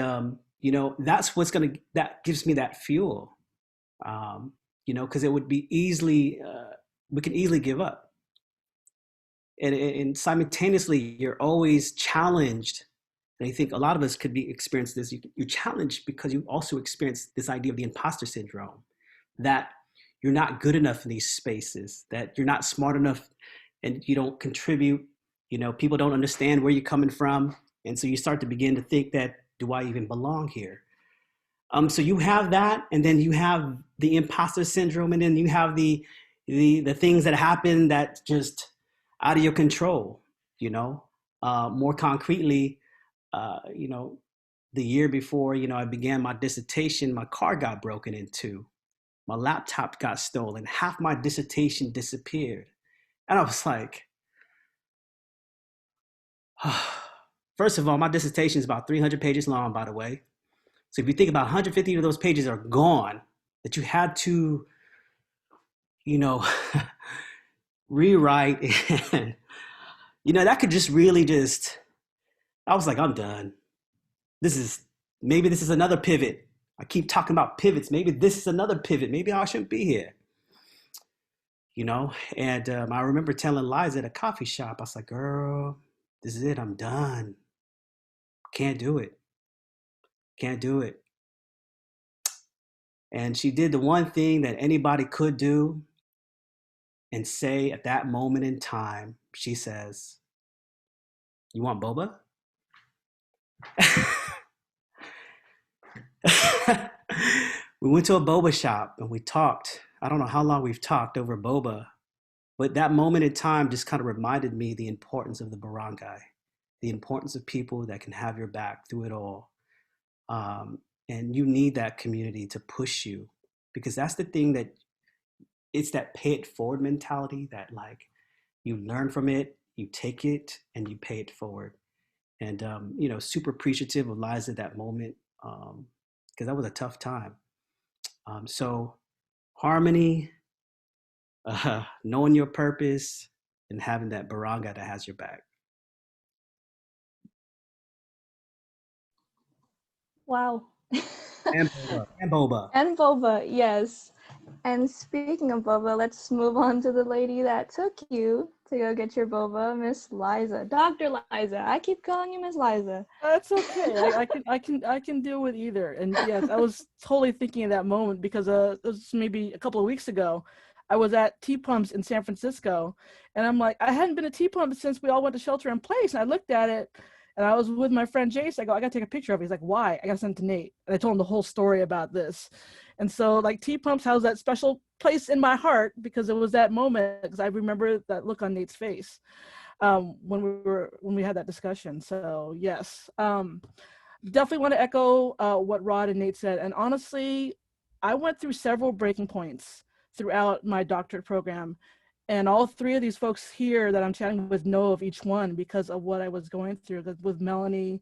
Speaker 5: that's that gives me that fuel, because it would be we can easily give up. And simultaneously, you're always challenged. And I think a lot of us could be experience this. You're challenged because you also experience this idea of the imposter syndrome, that you're not good enough in these spaces, that you're not smart enough and you don't contribute. People don't understand where you're coming from. And so you start to begin to think that, do I even belong here? So you have that, and then you have the imposter syndrome, and then you have the things that happen that just out of your control, more concretely, the year before, I began my dissertation, my car got broken into, my laptop got stolen, half my dissertation disappeared. And I was like, first of all, my dissertation is about 300 pages long, by the way. So if you think about 150 of those pages are gone, that you had to, rewrite, and, that could just really I was like, I'm done. Maybe this is another pivot. I keep talking about pivots. Maybe this is another pivot. Maybe I shouldn't be here. And I remember telling Liza at a coffee shop, I was like, girl, this is it. I'm done. Can't do it. Can't do it. And she did the one thing that anybody could do and say at that moment in time. She says, you want boba? We went to a boba shop and we talked. I don't know how long we've talked over boba, but that moment in time just kind of reminded me the importance of the barangay, the importance of people that can have your back through it all. And you need that community to push you, because that's the thing, that it's that pay it forward mentality, that like you learn from it, you take it, and you pay it forward. And, super appreciative of Liza at that moment, because that was a tough time. So harmony, knowing your purpose and having that baranga that has your back.
Speaker 4: Wow.
Speaker 5: And boba. And boba.
Speaker 4: And boba, yes. And speaking of boba, let's move on to the lady that took you to go get your boba, Miss Liza. Dr. Liza. I keep calling you Miss Liza.
Speaker 3: That's okay. I can deal with either. And yes, I was totally thinking of that moment because it was maybe a couple of weeks ago. I was at T Pumps in San Francisco, and I'm like, I hadn't been to T Pumps since we all went to shelter in place. And I looked at it, and I was with my friend Jace. I go, I gotta take a picture of it. He's like, why? I gotta send it to Nate. And I told him the whole story about this. And so like T Pumps has that special place in my heart because it was that moment, because I remember that look on Nate's face when we had that discussion. So yes, definitely want to echo what Rod and Nate said. And honestly, I went through several breaking points throughout my doctorate program. And all three of these folks here that I'm chatting with know of each one because of what I was going through with Melanie.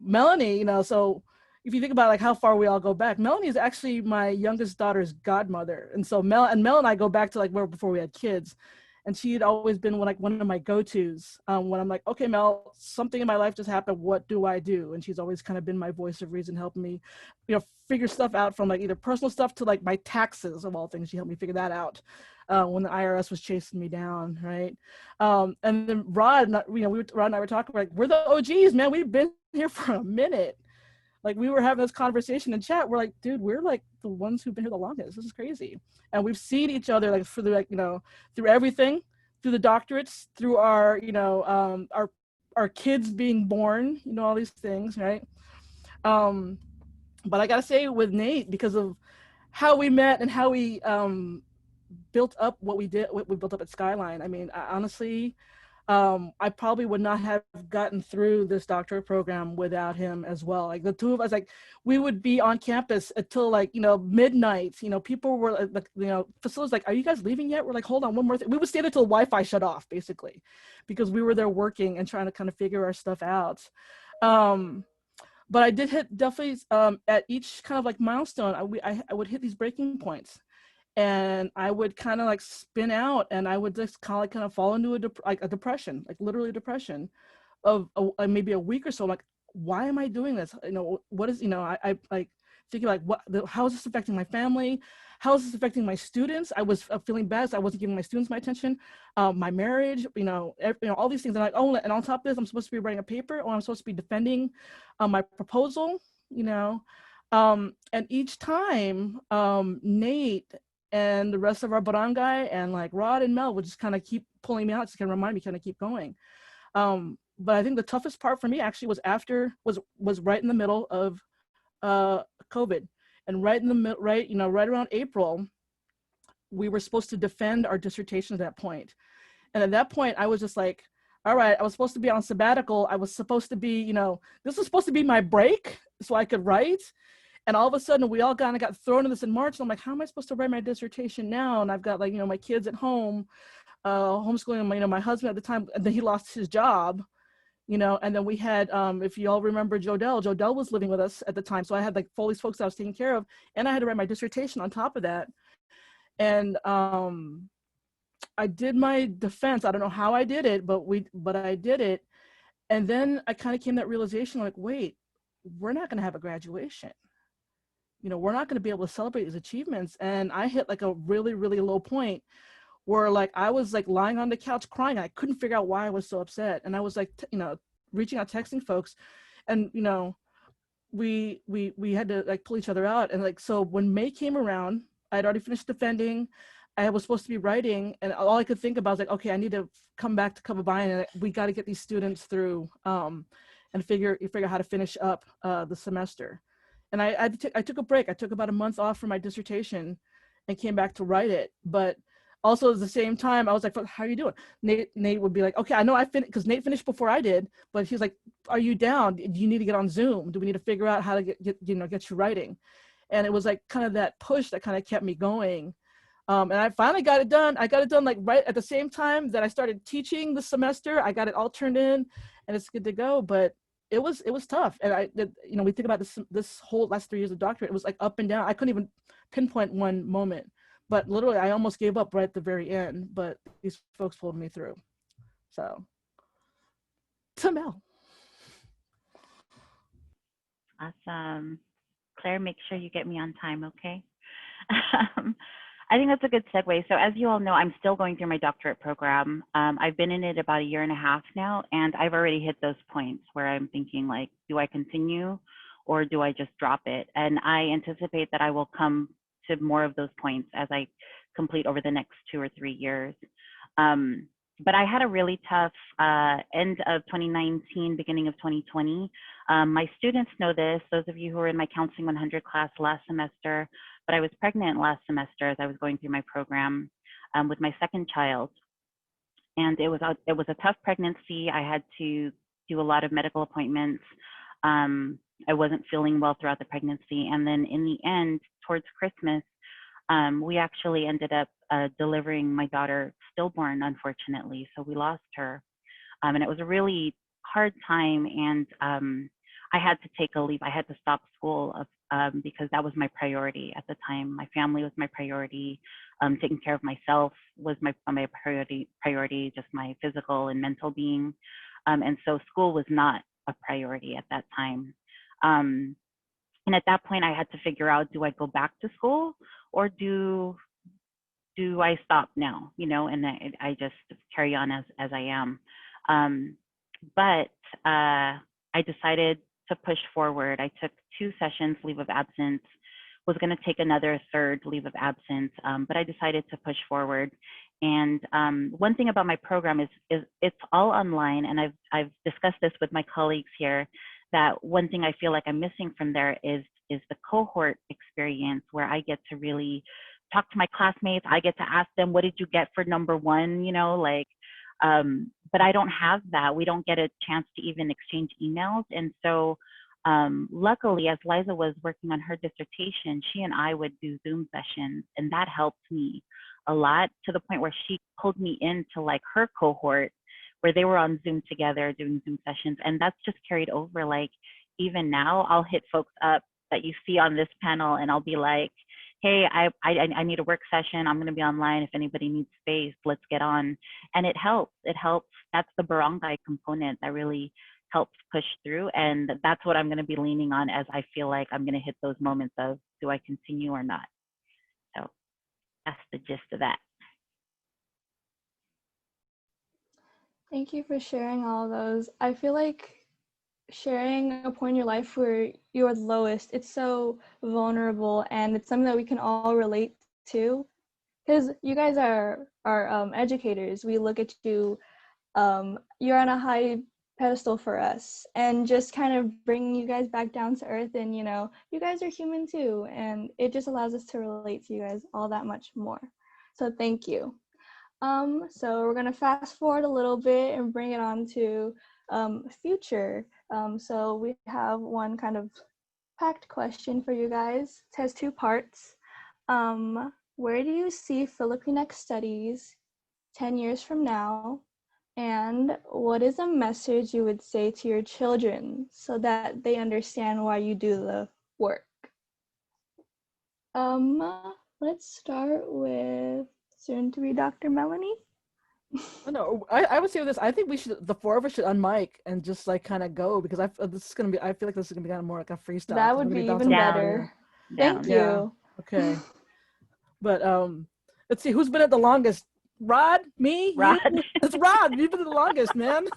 Speaker 3: Melanie, you know, so if you think about like how far we all go back, Melanie is actually my youngest daughter's godmother. And so Mel and I go back to like before we had kids. And she had always been one of my go-tos when I'm like, okay, Mel, something in my life just happened. What do I do? And she's always kind of been my voice of reason, helping me, you know, figure stuff out from like either personal stuff to like my taxes of all things. She helped me figure that out when the IRS was chasing me down, right? And then Rod, you know, Rod and I were talking like, we're the OGs, man. We've been here for a minute. Like we were having this conversation in chat. We're like, dude, we're like the ones who've been here the longest. This is crazy. And we've seen each other like for the, like, you know, through everything, through the doctorates, through our, you know, our kids being born, you know, all these things, right? But I gotta say with Nate, because of how we met and how we built up what we built up at Skyline. I mean, honestly, I probably would not have gotten through this doctorate program without him as well. Like the two of us, like we would be on campus until like, you know, midnight. You know, people were like, you know, facilities like, are you guys leaving yet? We're like, hold on, one more thing. We would stay there till Wi-Fi shut off, basically, because we were there working and trying to kind of figure our stuff out. But I did hit definitely at each kind of like milestone, I would hit these breaking points. And I would kind of like spin out, and I would just kind of fall into a depression, like literally depression, of maybe a week or so. I'm like, why am I doing this? You know, what is, you know, I like thinking like, how is this affecting my family? How is this affecting my students? I was feeling bad, so I wasn't giving my students my attention. My marriage, you know, all these things. And like, oh, and on top of this, I'm supposed to be writing a paper, or I'm supposed to be defending my proposal, you know. And each time, Nate and the rest of our barangay and like Rod and Mel would just kind of keep pulling me out, just kind of remind me, kind of keep going. But I think the toughest part for me actually was right in the middle of COVID, and right around April, we were supposed to defend our dissertation at that point. And at that point, I was just like, all right, I was supposed to be on sabbatical. I was supposed to be, you know, this was supposed to be my break so I could write. And all of a sudden, we all kind of got thrown in this in March. And I'm like, how am I supposed to write my dissertation now? And I've got like, you know, my kids at home, homeschooling, you know, my husband at the time, and then he lost his job, you know, and then we had, if you all remember Jodell was living with us at the time. So I had like all these folks I was taking care of, and I had to write my dissertation on top of that. And I did my defense. I don't know how I did it, but I did it. And then I kind of came to that realization, like, wait, we're not going to have a graduation. You know, we're not going to be able to celebrate these achievements. And I hit like a really, really low point where like I was like lying on the couch crying. I couldn't figure out why I was so upset. And I was like, you know, reaching out, texting folks, and you know, we had to like pull each other out. And like, so when May came around, I'd already finished defending. I was supposed to be writing, and all I could think about was like, okay, I need to come back to Kababayan, and we got to get these students through and figure out how to finish up the semester. And I took a break. I took about a month off from my dissertation and came back to write it. But also at the same time, I was like, how are you doing? Nate would be like, okay, I know I finished, because Nate finished before I did, but he's like, are you down? Do you need to get on Zoom? Do we need to figure out how to get you writing? And it was like kind of that push that kind of kept me going. And I finally got it done. I got it done like right at the same time that I started teaching the semester. I got it all turned in and it's good to go. But it was tough. And we think about this whole last 3 years of doctorate, it was like up and down. I couldn't even pinpoint one moment, but literally I almost gave up right at the very end, but these folks pulled me through. So, to Mel.
Speaker 7: Awesome. Claire, make sure you get me on time, okay? I think that's a good segue. So as you all know, I'm still going through my doctorate program. I've been in it about 1.5 years now, and I've already hit those points where I'm thinking like, do I continue or do I just drop it? And I anticipate that I will come to more of those points as I complete over the next 2 or 3 years. But I had a really tough end of 2019, beginning of 2020. My students know this, those of you who were in my Counseling 100 class last semester, but I was pregnant last semester as I was going through my program with my second child. And it was a tough pregnancy. I had to do a lot of medical appointments. I wasn't feeling well throughout the pregnancy. And then in the end, towards Christmas, we actually ended up delivering my daughter stillborn, unfortunately. So we lost her. And it was a really hard time. And I had to take a leave. I had to stop school because that was my priority at the time. My family was my priority. Taking care of myself was my priority, just my physical and mental being. And so school was not a priority at that time. And at that point, I had to figure out, do I go back to school or do I stop now, you know, and I just carry on as I am. But I decided to push forward. I took 2 sessions leave of absence, was going to take another 3rd leave of absence, but I decided to push forward. And one thing about my program is it's all online, and I've discussed this with my colleagues here, that one thing I feel like I'm missing from there is the cohort experience, where I get to really talk to my classmates. I get to ask them, what did you get for number 1, you know, like, but I don't have that. We don't get a chance to even exchange emails. And so luckily, as Liza was working on her dissertation, she and I would do Zoom sessions, and that helped me a lot, to the point where she pulled me into like her cohort where they were on Zoom together doing Zoom sessions. And that's just carried over. Like, even now, I'll hit folks up that you see on this panel, and I'll be like, hey, I need a work session. I'm going to be online. If anybody needs space, let's get on. And it helps. It helps. That's the barangay component that really helps push through. And that's what I'm going to be leaning on as I feel like I'm going to hit those moments of, do I continue or not? So that's the gist of that.
Speaker 4: Thank you for sharing all of those. I feel like sharing a point in your life where you're the lowest, it's so vulnerable, and it's something that we can all relate to, because you guys are educators. We look at you, you're on a high pedestal for us, and just kind of bringing you guys back down to earth, and you know, you guys are human too, and it just allows us to relate to you guys all that much more. So thank you. So we're gonna fast forward a little bit and bring it on to future. So we have one kind of packed question for you guys. It has 2 parts. Where do you see Filipinx studies 10 years from now? And what is a message you would say to your children so that they understand why you do the work? Let's start with soon-to-be Dr. Melanie.
Speaker 3: No, I would say with this, I think the 4 of us should unmic and just like kind of go, because I feel like this is gonna be kind of more like a freestyle.
Speaker 4: That would be even better. Thank you.
Speaker 3: Yeah. Okay. But let's see, who's been at the longest? Rod? Me?
Speaker 7: Rod.
Speaker 3: It's Rod. You've been the longest, man.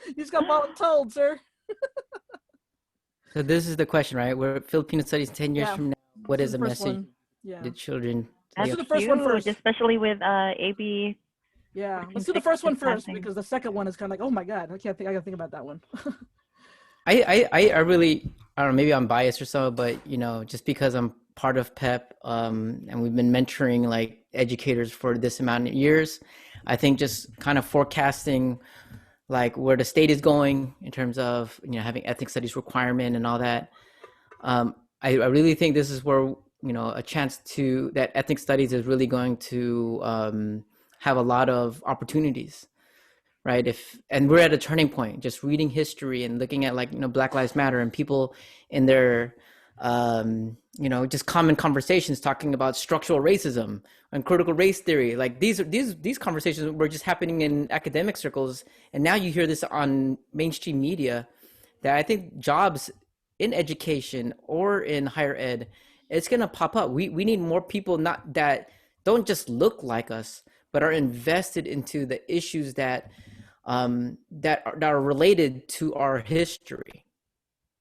Speaker 3: You just got voluntold, sir.
Speaker 6: So this is the question, right? We're Filipino studies 10 years from now. What is a message to children?
Speaker 3: Let's do the first one first.
Speaker 7: Especially with AB.
Speaker 3: Yeah, let's do the first one first, because the second one is kind of like, oh my God, I gotta think about that one.
Speaker 6: I really, I don't know, maybe I'm biased or so, but you know, just because I'm part of PEP, and we've been mentoring like educators for this amount of years, I think just kind of forecasting like where the state is going in terms of, you know, having ethnic studies requirement and all that. I really think this is where, you know, a chance to, that ethnic studies is really going to have a lot of opportunities, right? And we're at a turning point, just reading history and looking at like, you know, Black Lives Matter and people in their you know, just common conversations talking about structural racism and critical race theory. Like these conversations were just happening in academic circles, and now you hear this on mainstream media. That I think jobs in education or in higher ed, it's gonna pop up. We need more people not that don't just look like us, but are invested into the issues that are related to our history.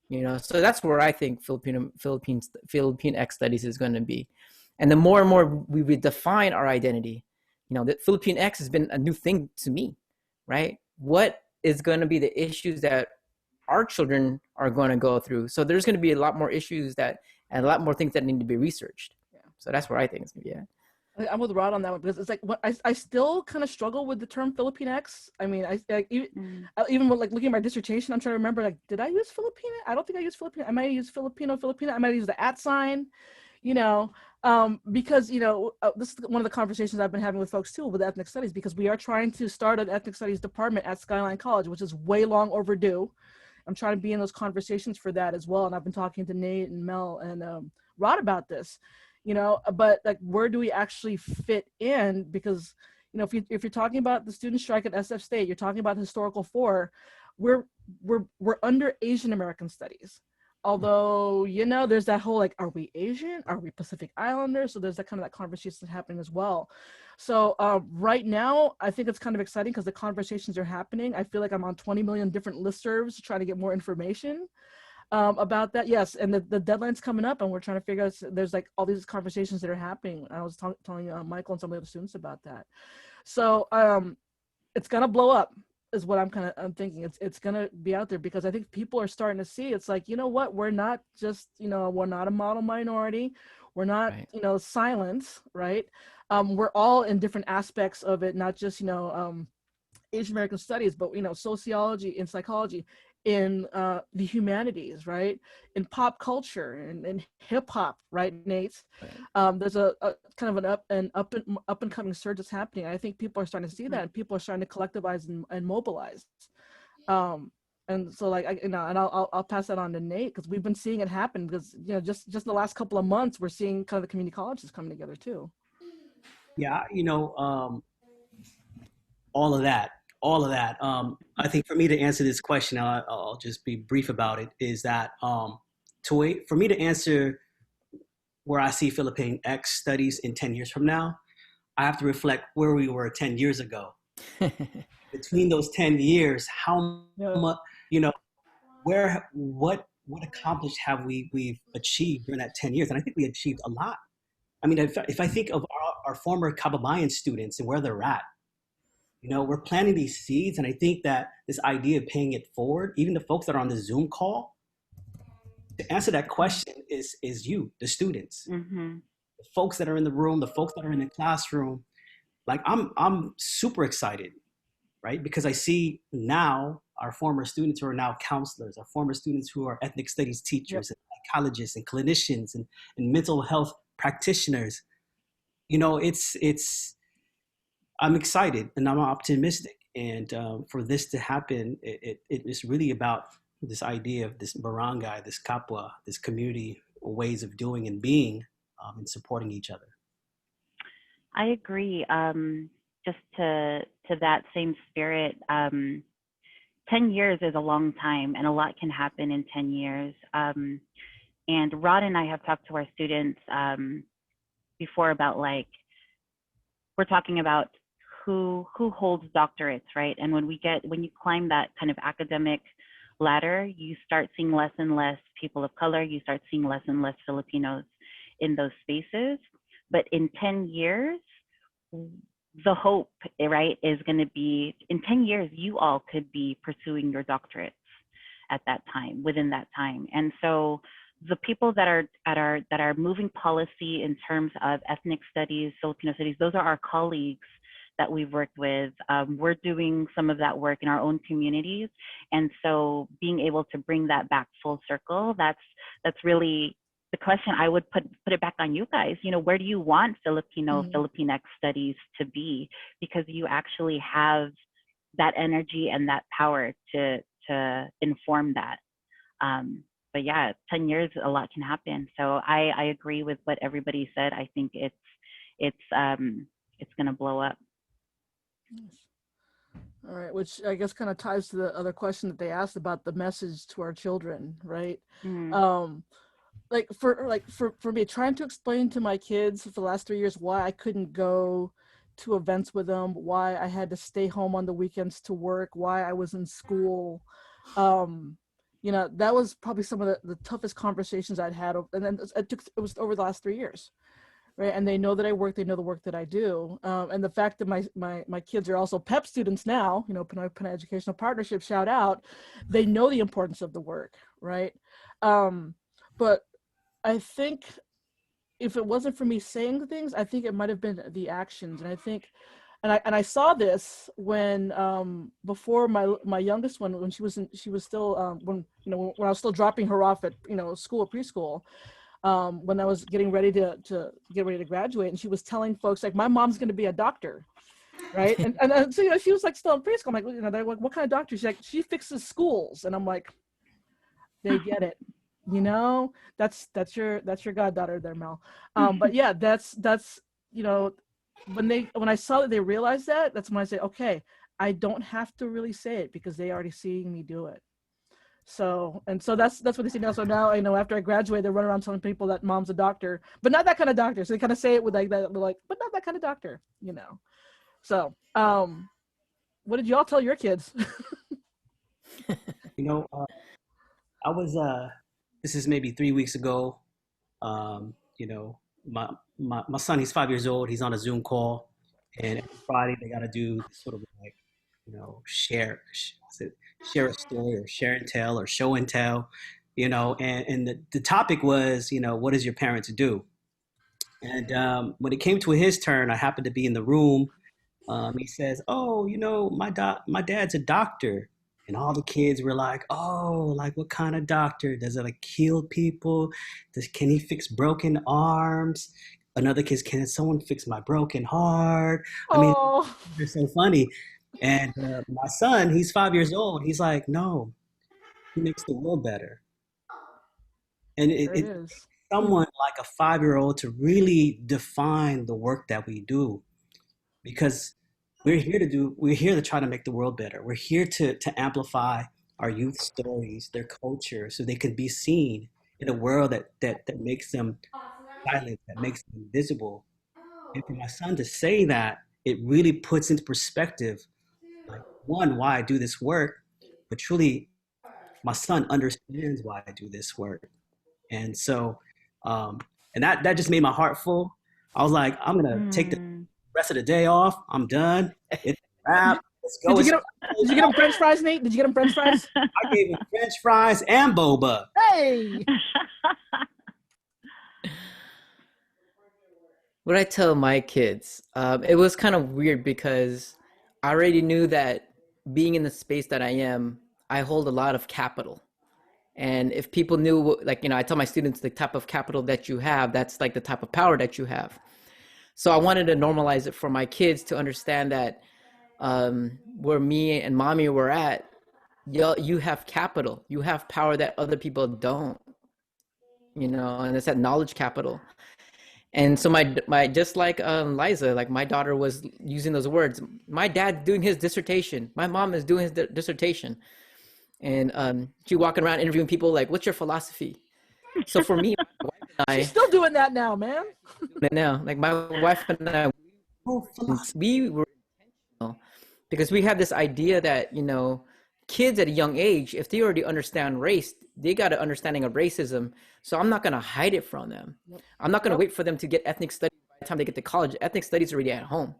Speaker 6: You know, so that's where I think Filipinx studies is going to be. And the more and more we redefine our identity, you know, that Filipinx has been a new thing to me, right? What is going to be the issues that our children are going to go through? So there's going to be a lot more issues and a lot more things that need to be researched. Yeah. So that's where I think it's going to be at.
Speaker 3: I'm with Rod on that one because it's like I still kind of struggle with the term Filipinx. I mean, even with like looking at my dissertation, I'm trying to remember, like, did I use Filipino? I don't think I used Filipino. I might have used Filipino. I might have used the @ sign, you know, because, you know, this is one of the conversations I've been having with folks too with ethnic studies, because we are trying to start an ethnic studies department at Skyline College, which is way long overdue. I'm trying to be in those conversations for that as well. And I've been talking to Nate and Mel and Rod about this. You know, but like, where do we actually fit in? Because, you know, if you're talking about the student strike at SF State, you're talking about historical 4, we're under Asian American studies. Although, you know, there's that whole like, are we Asian? Are we Pacific Islanders? So there's that kind of that conversation happening as well. So right now, I think it's kind of exciting because the conversations are happening. I feel like I'm on 20 million different listservs trying to get more information about that. Yes, and the deadline's coming up, and we're trying to figure out, there's like all these conversations that are happening. I was telling Michael and some of the other students about that. So it's gonna blow up is what I'm thinking. It's gonna be out there because I think people are starting to see, it's like, you know what, we're not just, you know, we're not a model minority, we're not, right, you know, silent, right? We're all in different aspects of it, not just, you know, Asian American studies, but, you know, sociology and psychology, in the humanities, right? In pop culture and hip hop, right, Nate? Right. There's a kind of an up and coming surge that's happening. I think people are starting to see that, and people are starting to collectivize and mobilize. And so, like, you know, and I'll pass that on to Nate, because we've been seeing it happen. Because, you know, just the last couple of months, we're seeing kind of the community colleges coming together too.
Speaker 5: Yeah, you know, all of that. I think for me to answer this question, I'll just be brief about it, is that for me to answer where I see Filipinx studies in 10 years from now, I have to reflect where we were 10 years ago. Between those 10 years, how much, you know, what accomplished have we've achieved during that 10 years? And I think we achieved a lot. I mean, if I think of our former Kababayan students and where they're at, you know, we're planting these seeds, and I think that this idea of paying it forward, even the folks that are on the Zoom call, to answer that question is you, the students, the folks that are in the room, the folks that are in the classroom. Like, I'm super excited, right? Because I see now our former students who are now counselors, our former students who are ethnic studies teachers, and psychologists and clinicians and mental health practitioners. You know, I'm excited and I'm optimistic. And for this to happen, it is really about this idea of this barangay, this kapwa, this community ways of doing and being, and supporting each other.
Speaker 7: I agree. Just to that same spirit, 10 years is a long time, and a lot can happen in 10 years. And Rod and I have talked to our students before about, like, we're talking about who holds doctorates, right? And when you climb that kind of academic ladder, you start seeing less and less people of color, you start seeing less and less Filipinos in those spaces. But in 10 years, the hope, right, is going to be, in 10 years, you all could be pursuing your doctorates at that time, within that time. And so the people that are moving policy in terms of ethnic studies, Filipino studies, those are our colleagues that we've worked with. We're doing some of that work in our own communities. And so being able to bring that back full circle, that's really the question. I would put it back on you guys. You know, where do you want Filipinx studies to be? Because you actually have that energy and that power to inform that. but yeah, 10 years, a lot can happen. So I agree with what everybody said. I think it's going to blow up.
Speaker 3: Nice. All right, which I guess kind of ties to the other question that they asked about the message to our children, right?
Speaker 7: Mm.
Speaker 3: For me, trying to explain to my kids for the last 3 years why I couldn't go to events with them, why I had to stay home on the weekends to work, why I was in school. That was probably some of the toughest conversations I'd had. And then it was over the last 3 years. Right. And they know that I work, they know the work that I do. And the fact that my kids are also PEP students now, Penn Educational Partnership, shout out, they know the importance of the work. Right. But I think if it wasn't for me saying things, I think it might have been the actions. And I think, and I saw this when before my youngest one, when she was still when I was still dropping her off at school, preschool. When I was getting ready to graduate, and she was telling folks like, my mom's going to be a doctor, right? and so she was like still in preschool. I'm like, they're like, what kind of doctor? She's like, she fixes schools, and I'm like, they get it, that's your goddaughter there, Mel. But yeah, that's when I saw that they realized that, that's when I say, okay, I don't have to really say it because they already seeing me do it. So that's what they say now. So now, after I graduate, they run around telling people that mom's a doctor, but not that kind of doctor. So they kind of say it with like that, like, but not that kind of doctor, So, what did y'all tell your kids?
Speaker 5: I was, this is maybe 3 weeks ago. My son, he's 5 years old. He's on a Zoom call, and every Friday they got to do sort of like, share a story or share and tell or show and tell, and the topic was, what does your parents do? And when it came to his turn, I happened to be in the room. He says, oh, my dad's a doctor. And all the kids were like, oh, like what kind of doctor? Does it like heal people? Can he fix broken arms? Another kid, can someone fix my broken heart? I mean, they're so funny. And my son, he's 5 years old. He's like, no, he makes the world better. And it takes someone like a 5-year-old to really define the work that we do, because we're here to try to make the world better. We're here to amplify our youth stories, their culture, so they can be seen in a world that makes them silent, that makes them invisible. And for my son to say that, it really puts into perspective, like, one, why I do this work, but truly my son understands why I do this work. And so, and that just made my heart full. I was like, I'm going to take the rest of the day off. I'm done. It's a wrap. Let's go.
Speaker 3: Did you get him French fries, Nate? Did you get him French fries?
Speaker 5: I gave him French fries and boba.
Speaker 3: Hey!
Speaker 6: What I tell my kids, it was kind of weird because I already knew that being in the space that I am, I hold a lot of capital. And if people knew, like, I tell my students the type of capital that you have, that's like the type of power that you have. So I wanted to normalize it for my kids to understand that where me and mommy were at, you have capital, you have power that other people don't, and it's that knowledge capital. And so my just like Liza, like my daughter was using those words. My dad's doing his dissertation. My mom is doing his dissertation. And she walking around interviewing people like, what's your philosophy? So for me, my wife and I...
Speaker 3: She's still doing that now, man.
Speaker 6: Now, like my wife and I, we were intentional because we have this idea that, kids at a young age, if they already understand race, they got an understanding of racism. So I'm not going to hide it from them. Yep. I'm not going to wait for them to get ethnic studies by the time they get to college. Ethnic studies are already at home.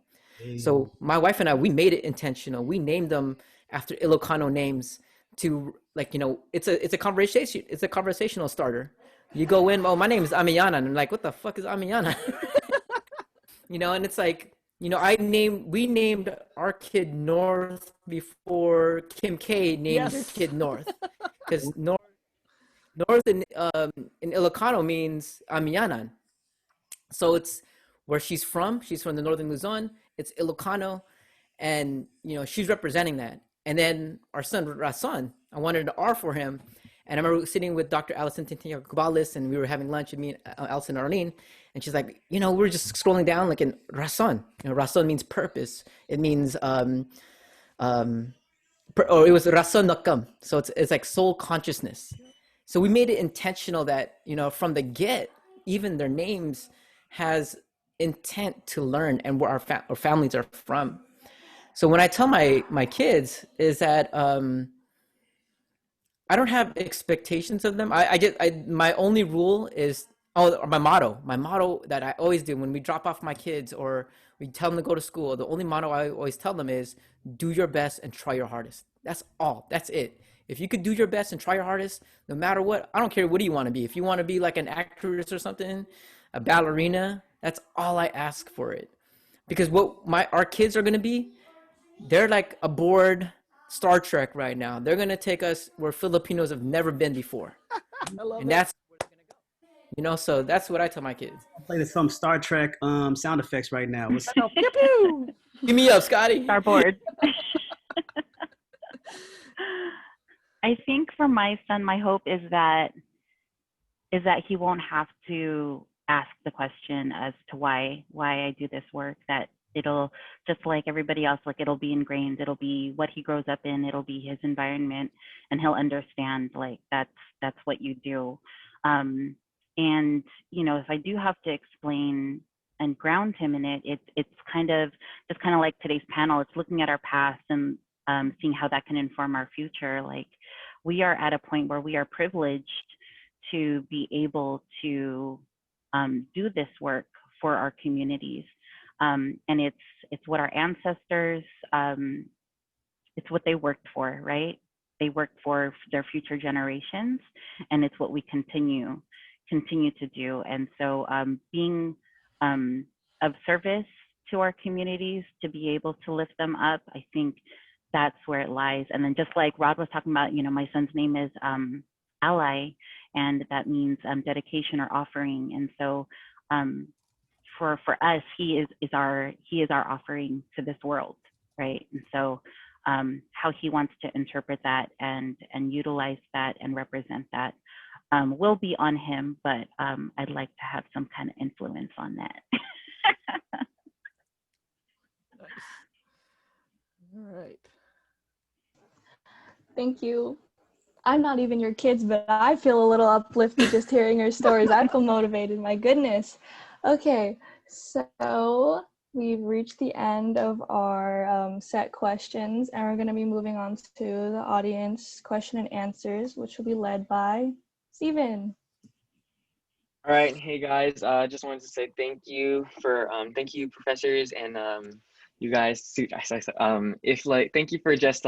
Speaker 6: So my wife and I, we made it intentional. We named them after Ilocano names to, like, it's a conversation. It's a conversational starter. You go in, oh, my name is Amiyana. And I'm like, what the fuck is Amiyana? And it's like, we named our kid North before Kim K named her kid North, because North in Ilocano means Amiyanan. So it's where she's from. She's from the northern Luzon. It's Ilocano, and she's representing that. And then our son Rason, I wanted an R for him, And I remember sitting with Dr. Allison Tintinio Cabales, and we were having lunch with me, Allison and Arlene, and she's like, we were just scrolling down like in razón. Razón means purpose. It means, or it was razón nakam. So it's like soul consciousness. So we made it intentional that, from the get, even their names has intent to learn and where our families are from. So when I tell my kids is that, I don't have expectations of them. My only rule is, my motto that I always do when we drop off my kids or we tell them to go to school, the only motto I always tell them is do your best and try your hardest. That's all. That's it. If you could do your best and try your hardest, no matter what, I don't care what do you want to be. If you want to be like an actress or something, a ballerina, that's all I ask for it. Because what our kids are going to be, they're like aboard Star Trek right now. They're going to take us where Filipinos have never been before. And that's where it's going to go. So that's what I tell my kids.
Speaker 5: I'll play some Star Trek sound effects right now.
Speaker 6: Give me up, Scotty.
Speaker 7: Starboard. I think for my son, my hope is that he won't have to ask the question as to why I do this work, that it'll, just like everybody else, like it'll be ingrained, it'll be what he grows up in, it'll be his environment, and he'll understand like that's what you do. And if I do have to explain and ground him in it, it's kind of like today's panel. It's looking at our past and seeing how that can inform our future. Like we are at a point where we are privileged to be able to do this work for our communities. And it's what our ancestors, it's what they worked for, right? They worked for their future generations, and it's what we continue to do. And so being of service to our communities, to be able to lift them up, I think that's where it lies. And then just like Rod was talking about, my son's name is Ally, and that means dedication or offering. And so for us, he is our offering to this world, right? And so how he wants to interpret that and utilize that and represent that will be on him, but I'd like to have some kind of influence on that.
Speaker 3: Nice. All right.
Speaker 4: Thank you. I'm not even your kids, but I feel a little uplifted just hearing your stories. I feel motivated, my goodness. Okay, so we've reached the end of our set questions, and we're going to be moving on to the audience question and answers, which will be led by Steven.
Speaker 2: All right, hey guys, just wanted to say thank you professors and you guys. Thank you for just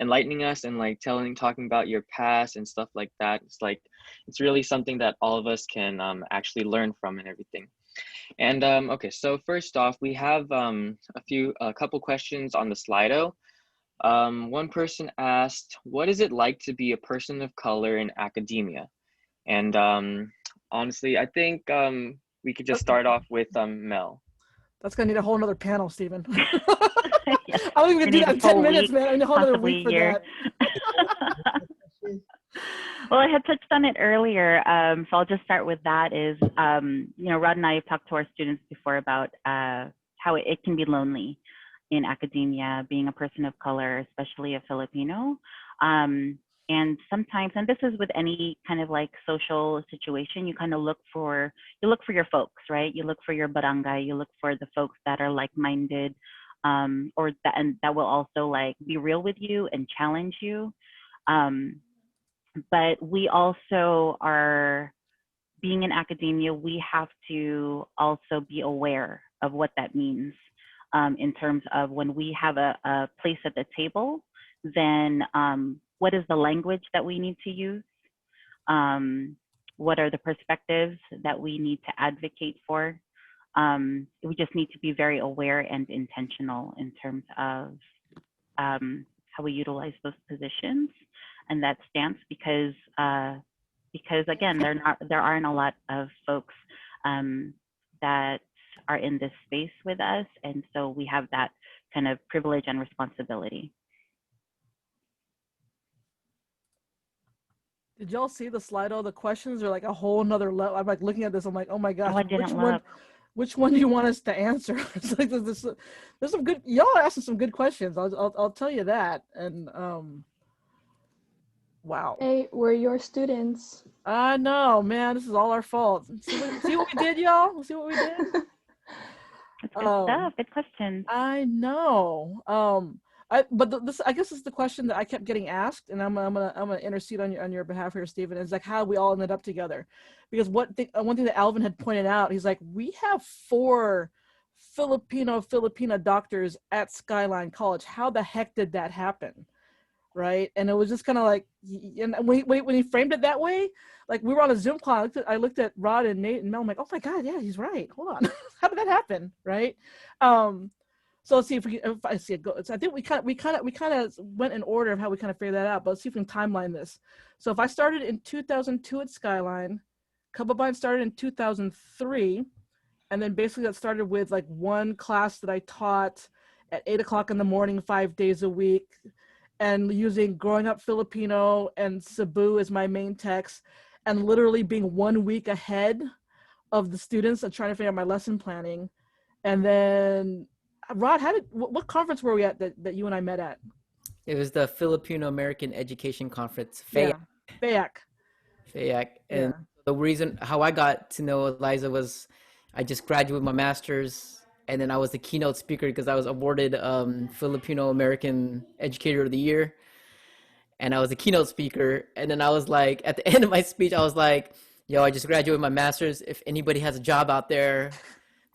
Speaker 2: enlightening us and like talking about your past and stuff like that. It's really something that all of us can actually learn from and everything. And okay, so first off, we have a couple questions on the Slido. One person asked, what is it like to be a person of color in academia? And honestly, I think we could just start off with Mel.
Speaker 3: That's gonna need a whole nother panel, Stephen.
Speaker 7: Yeah.
Speaker 3: I don't even do that in 10 minutes, man. I need a whole other week for
Speaker 7: year.
Speaker 3: that.
Speaker 7: Well, I had touched on it earlier, so I'll just start with that. Is Rod and I have talked to our students before about how it can be lonely in academia, being a person of color, especially a Filipino. And sometimes, and this is with any kind of like social situation, you kind of look for your folks, right? You look for your barangay, you look for the folks that are like-minded, or that will also like be real with you and challenge you. But we also are, being in academia, we have to also be aware of what that means in terms of when we have a place at the table, then what is the language that we need to use? What are the perspectives that we need to advocate for? We just need to be very aware and intentional in terms of how we utilize those positions and that stance, because again, there aren't a lot of folks that are in this space with us, and so we have that kind of privilege and responsibility.
Speaker 3: Did y'all see the Slido? The questions are like a whole nother level. I'm like looking at this. I'm like, oh my gosh,
Speaker 7: Oh, I didn't look.
Speaker 3: which one do you want us to answer? It's like there's some good. Y'all are asking some good questions. I'll tell you that. And wow.
Speaker 4: Hey, we're your students.
Speaker 3: I know, man. This is all our fault. See what we did, y'all? See what we did?
Speaker 7: It's good stuff. Good questions.
Speaker 3: I know. This I guess is the question that I kept getting asked, and I'm gonna intercede on your behalf here, Stephen. Is like how we all ended up together, because one thing that Alvin had pointed out, he's like, we have 4 Filipina doctors at Skyline College. How the heck did that happen? Right? And it was just kind of like, and when he framed it that way, like we were on a Zoom call, I looked at Rod and Nate and Mel. I'm like, oh my God, yeah, he's right. Hold on, how did that happen? Right? So let's see if I see it go. So I think we kind of went in order of how we kind of figured that out. But let's see if we can timeline this. So if I started in 2002 at Skyline, Kababine started in 2003, and then basically that started with like one class that I taught at 8 o'clock in the morning, 5 days a week, and using Growing Up Filipino and Cebu as my main text, and literally being 1 week ahead of the students and trying to figure out my lesson planning. And then Rod, what conference were we at that you and I met at?
Speaker 6: It was the Filipino American Education Conference,
Speaker 3: FAAC.
Speaker 6: FAAC. And the reason how I got to know Liza was I just graduated my master's, and then I was the keynote speaker because I was awarded Filipino American Educator of the Year. And I was a keynote speaker. And then I was like, at the end of my speech, I was like, yo, I just graduated my master's. If anybody has a job out there,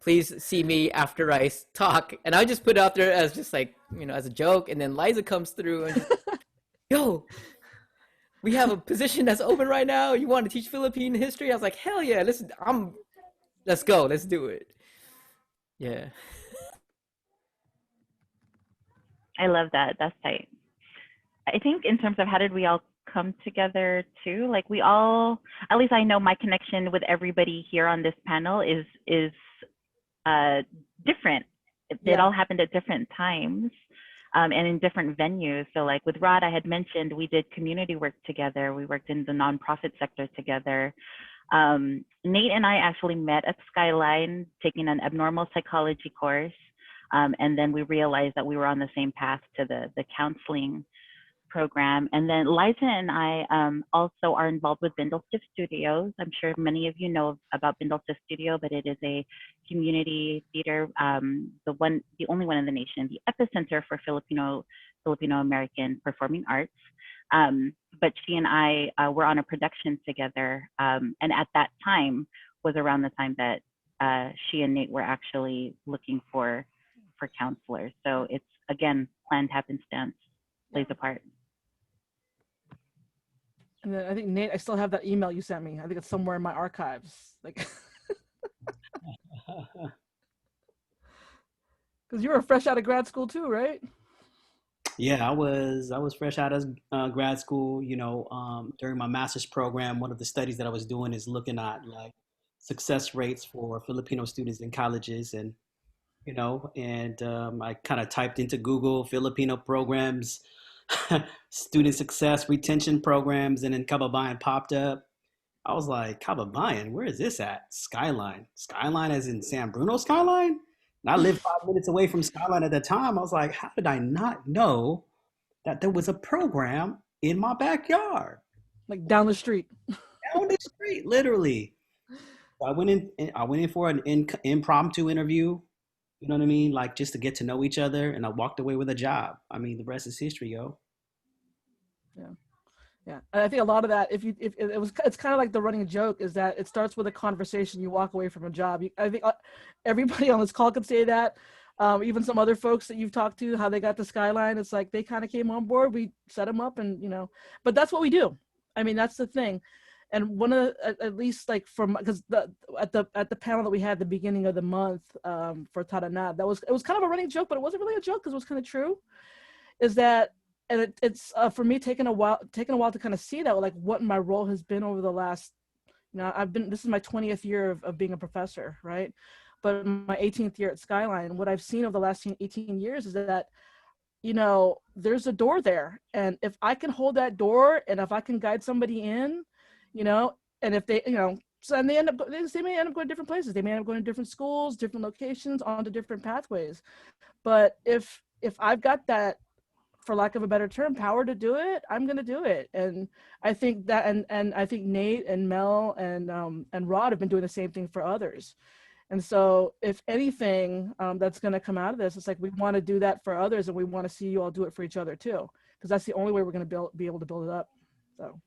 Speaker 6: please see me after I talk. And I just put it out there as just like, as a joke. And then Liza comes through and just, yo, we have a position that's open right now. You want to teach Philippine history? I was like, hell yeah, let's go. Let's do it. Yeah.
Speaker 7: I love that. That's tight. I think in terms of how did we all come together too, like we all, at least I know my connection with everybody here on this panel is different. It all happened at different times and in different venues. So like with Rod, I had mentioned we did community work together. We worked in the nonprofit sector together. Nate and I actually met at Skyline taking an abnormal psychology course. And then we realized that we were on the same path to the counseling program. And then Liza and I also are involved with Bindlestiff Studios. I'm sure many of you know about Bindlestiff Studio, but it is a community theater, the only one in the nation, the epicenter for Filipino American performing arts. But she and I were on a production together, and at that time was around the time that she and Nate were actually looking for counselors. So it's, again, planned happenstance plays a part.
Speaker 3: And then I think, Nate, I still have that email you sent me. I think it's somewhere in my archives. Like, because you were fresh out of grad school too, right?
Speaker 5: Yeah, I was fresh out of grad school. During my master's program, one of the studies that I was doing is looking at like success rates for Filipino students in colleges, and I kind of typed into Google Filipino programs, student success retention programs, and then Kababayan popped up. I was like, Kababayan, where is this at? Skyline as in San Bruno Skyline? And I lived 5 minutes away from Skyline at the time. I was like, how did I not know that there was a program in my backyard?
Speaker 3: Like down the street.
Speaker 5: Down the street, literally. So I went in for an impromptu interview. You know what I mean? Like just to get to know each other, and I walked away with a job. I mean, the rest is history, yo.
Speaker 3: Yeah. And I think a lot of that, it's kind of like the running joke is that it starts with a conversation, you walk away from a job. I think everybody on this call could say that. Even some other folks that you've talked to, how they got to Skyline, it's like they kind of came on board. We set them up, and but that's what we do. I mean, that's the thing. And one of the, at least like because at the panel that we had at the beginning of the month for Taranad, it was kind of a running joke, but it wasn't really a joke because it was kind of true. Is that, and it's for me taking a while to kind of see that, like what my role has been over the last, this is my 20th year of being a professor, right? But my 18th year at Skyline, what I've seen over the last 18 years is that you know, there's a door there. And if I can hold that door and if I can guide somebody in, you know, and if they, you know, so and they may end up going to different places. They may end up going to different schools, different locations, onto different pathways. But if I've got that, for lack of a better term, power to do it, I'm going to do it. And I think that, and I think Nate and Mel and Rod have been doing the same thing for others. And so if anything that's going to come out of this, it's like, we want to do that for others, and we want to see you all do it for each other too, because that's the only way we're going to be able to build it up. So.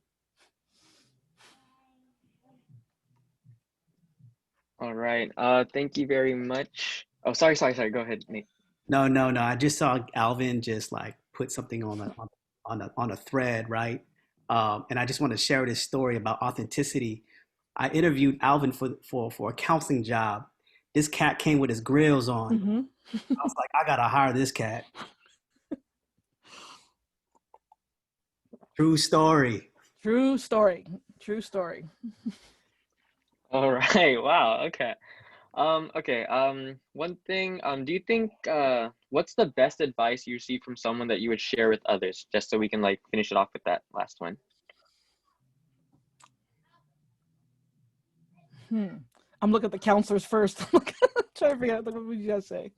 Speaker 2: All right. Thank you very much. Oh, sorry. Go ahead, Nate.
Speaker 5: No. I just saw Alvin just like put something on a thread, right? And I just want to share this story about authenticity. I interviewed Alvin for a counseling job. This cat came with his grills on.
Speaker 3: Mm-hmm.
Speaker 5: I was like, I gotta hire this cat. True story.
Speaker 3: True story.
Speaker 2: All right. Wow. Okay. One thing, do you think, what's the best advice you received from someone that you would share with others, just so we can like finish it off with that last one?
Speaker 3: I'm looking at the counselors first. I'm trying to figure out what would you guys say.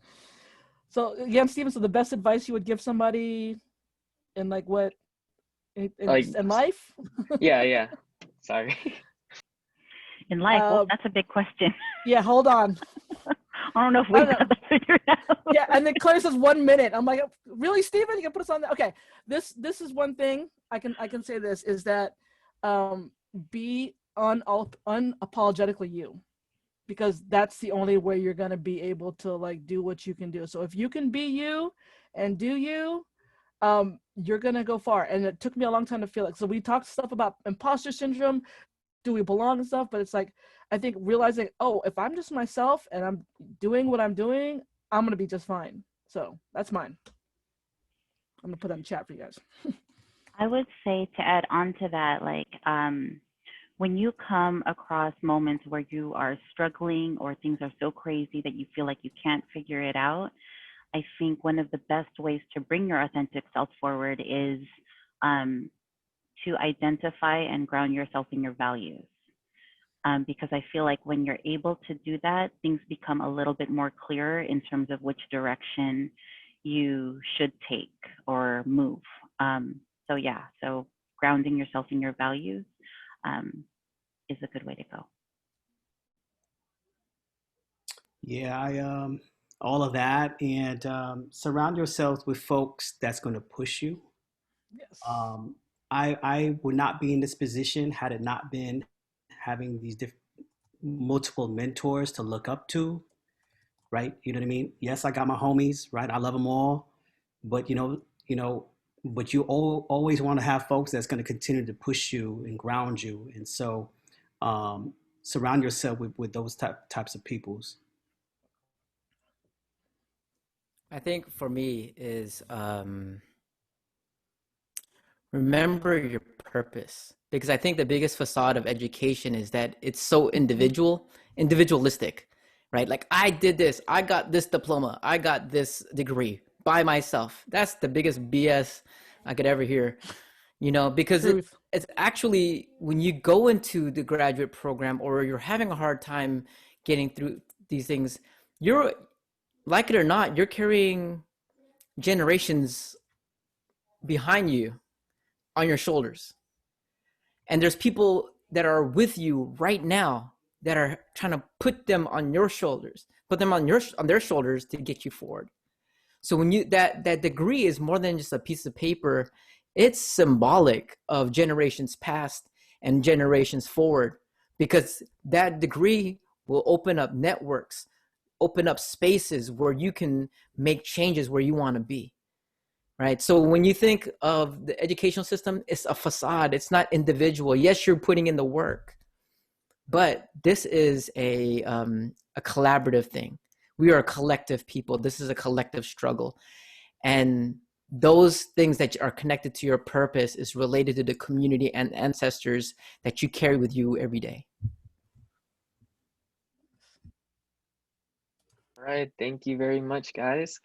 Speaker 3: So again, Steven, so the best advice you would give somebody in like what, in life?
Speaker 2: Yeah. Sorry.
Speaker 7: In life, well, that's a big question.
Speaker 3: Yeah, hold on.
Speaker 7: I don't know if we got that figured out.
Speaker 3: Yeah, and then Claire says 1 minute. I'm like, really, Steven? You can put us on that? Okay, this is one thing I can say. This is that be unapologetically you, because that's the only way you're gonna be able to like do what you can do. So if you can be you and do you, you're gonna go far. And it took me a long time to feel like. So we talked stuff about imposter syndrome. Do we belong and stuff? But it's like, I think realizing, oh, if I'm just myself and I'm doing what I'm doing, I'm going to be just fine. So that's mine. I'm going to put it in the chat for you guys.
Speaker 7: I would say, to add on to that, like, when you come across moments where you are struggling or things are so crazy that you feel like you can't figure it out, I think one of the best ways to bring your authentic self forward is to identify and ground yourself in your values. Because I feel like when you're able to do that, things become a little bit more clearer in terms of which direction you should take or move. So grounding yourself in your values is a good way to go.
Speaker 5: Yeah, all of that, and surround yourselves with folks that's going to push you.
Speaker 3: Yes.
Speaker 5: I would not be in this position had it not been having these multiple mentors to look up to, right? You know what I mean? Yes, I got my homies, right? I love them all, but but you always want to have folks that's going to continue to push you and ground you, and so surround yourself with those types of peoples.
Speaker 6: I think for me is remember your purpose, because I think the biggest facade of education is that it's so individualistic, right? Like, I did this, I got this diploma, I got this degree by myself. That's the biggest BS I could ever hear, because it's actually, when you go into the graduate program or you're having a hard time getting through these things, you're, like it or not, you're carrying generations behind you on your shoulders. And there's people that are with you right now that are trying to put them on your shoulders, put them on their shoulders to get you forward. So when that degree is more than just a piece of paper, it's symbolic of generations past and generations forward, because that degree will open up networks, open up spaces where you can make changes where you want to be. Right. So when you think of the educational system, it's a facade. It's not individual. Yes, you're putting in the work, but this is a collaborative thing. We are a collective people. This is a collective struggle. And those things that are connected to your purpose is related to the community and ancestors that you carry with you every day.
Speaker 2: All right. Thank you very much, guys.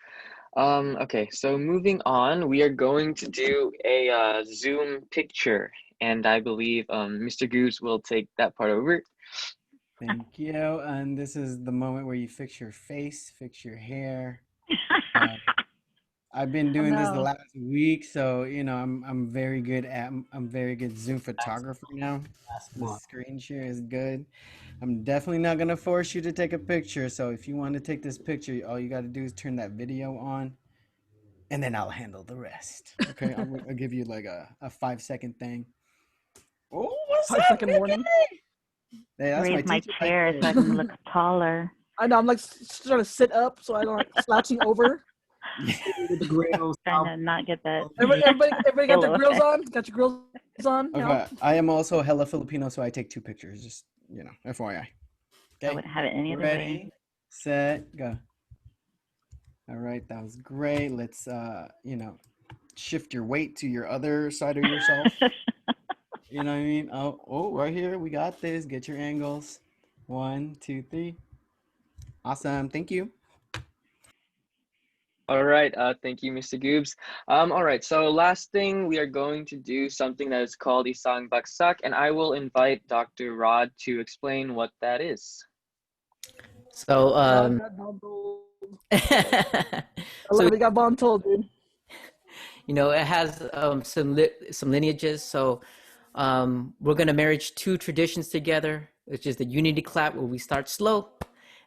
Speaker 2: Okay, so moving on, we are going to do a Zoom picture, and I believe Mr. Goose will take that part over.
Speaker 1: Thank you. And this is the moment where you fix your face, fix your hair. Uh, I've been doing this the
Speaker 3: no.
Speaker 1: last week, so I'm very good at I'm very good Zoom photographer now.
Speaker 5: Last
Speaker 1: The
Speaker 5: month.
Speaker 1: screen share is good. I'm definitely not gonna force you to take a picture. So if you want to take this picture, all you got to do is turn that video on, and then I'll handle the rest. Okay, I'll give you like a 5-second thing. Oh, what's up,
Speaker 3: 5-second
Speaker 1: Vicky?
Speaker 3: warning.
Speaker 1: Hey, that's my
Speaker 7: Raise my
Speaker 1: teacher right
Speaker 7: chair
Speaker 1: there.
Speaker 7: so I can look taller.
Speaker 3: I know, I'm like trying to sit up so I don't like slouching over.
Speaker 5: The grills.
Speaker 7: Trying to not get that.
Speaker 3: Everybody got their
Speaker 7: Hello.
Speaker 3: grills on? Got your grills on? You know?
Speaker 1: Okay, I am also hella Filipino, so I take 2 pictures. Just FYI.
Speaker 7: I
Speaker 1: Okay,
Speaker 7: wouldn't have it any other way.
Speaker 1: ready, set, go. All right, that was great. Let's shift your weight to your other side of yourself. You know what I mean? Oh, right here. We got this. Get your angles. 1, 2, 3. Awesome. Thank you.
Speaker 2: All right, thank you, Mr. Goobs. All right, so last thing, we are going to do something that is called Isang Baksak, and I will invite Dr. Rod to explain what that is.
Speaker 6: So,
Speaker 3: I got bumbled. I
Speaker 6: so
Speaker 3: love it. Got voluntold, dude.
Speaker 6: it has some lineages. So we're gonna marriage 2 traditions together, which is the unity clap, where we start slow,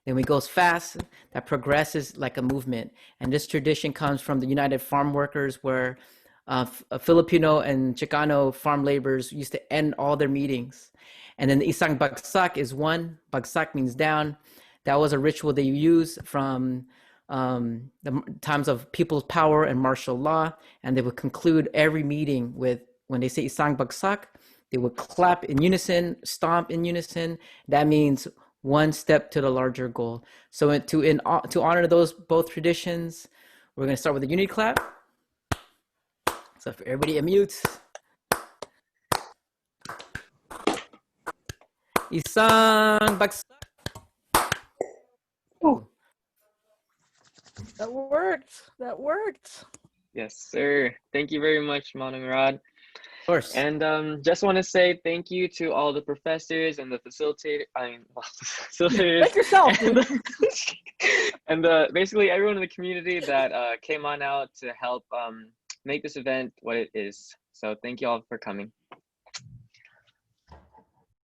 Speaker 6: then we goes fast. That progresses like a movement. And this tradition comes from the United Farm Workers, where Filipino and Chicano farm laborers used to end all their meetings. And then the Isang Bagsak is 1. Bagsak means down. That was a ritual they used from the times of people's power and martial law. And they would conclude every meeting with, when they say Isang Bagsak, they would clap in unison, stomp in unison. That means one step to the larger goal. So to honor those both traditions, we're going to start with the unity clap. So for everybody unmute. Isang Bagsak.
Speaker 3: That worked. That worked.
Speaker 2: Yes, sir. Thank you very much, Manong Rod.
Speaker 6: Of course.
Speaker 2: And just want to say thank you to all the professors and the facilitators.
Speaker 3: Thank yourself, dude.
Speaker 2: And basically everyone in the community that came on out to help make this event what it is. So thank you all for coming.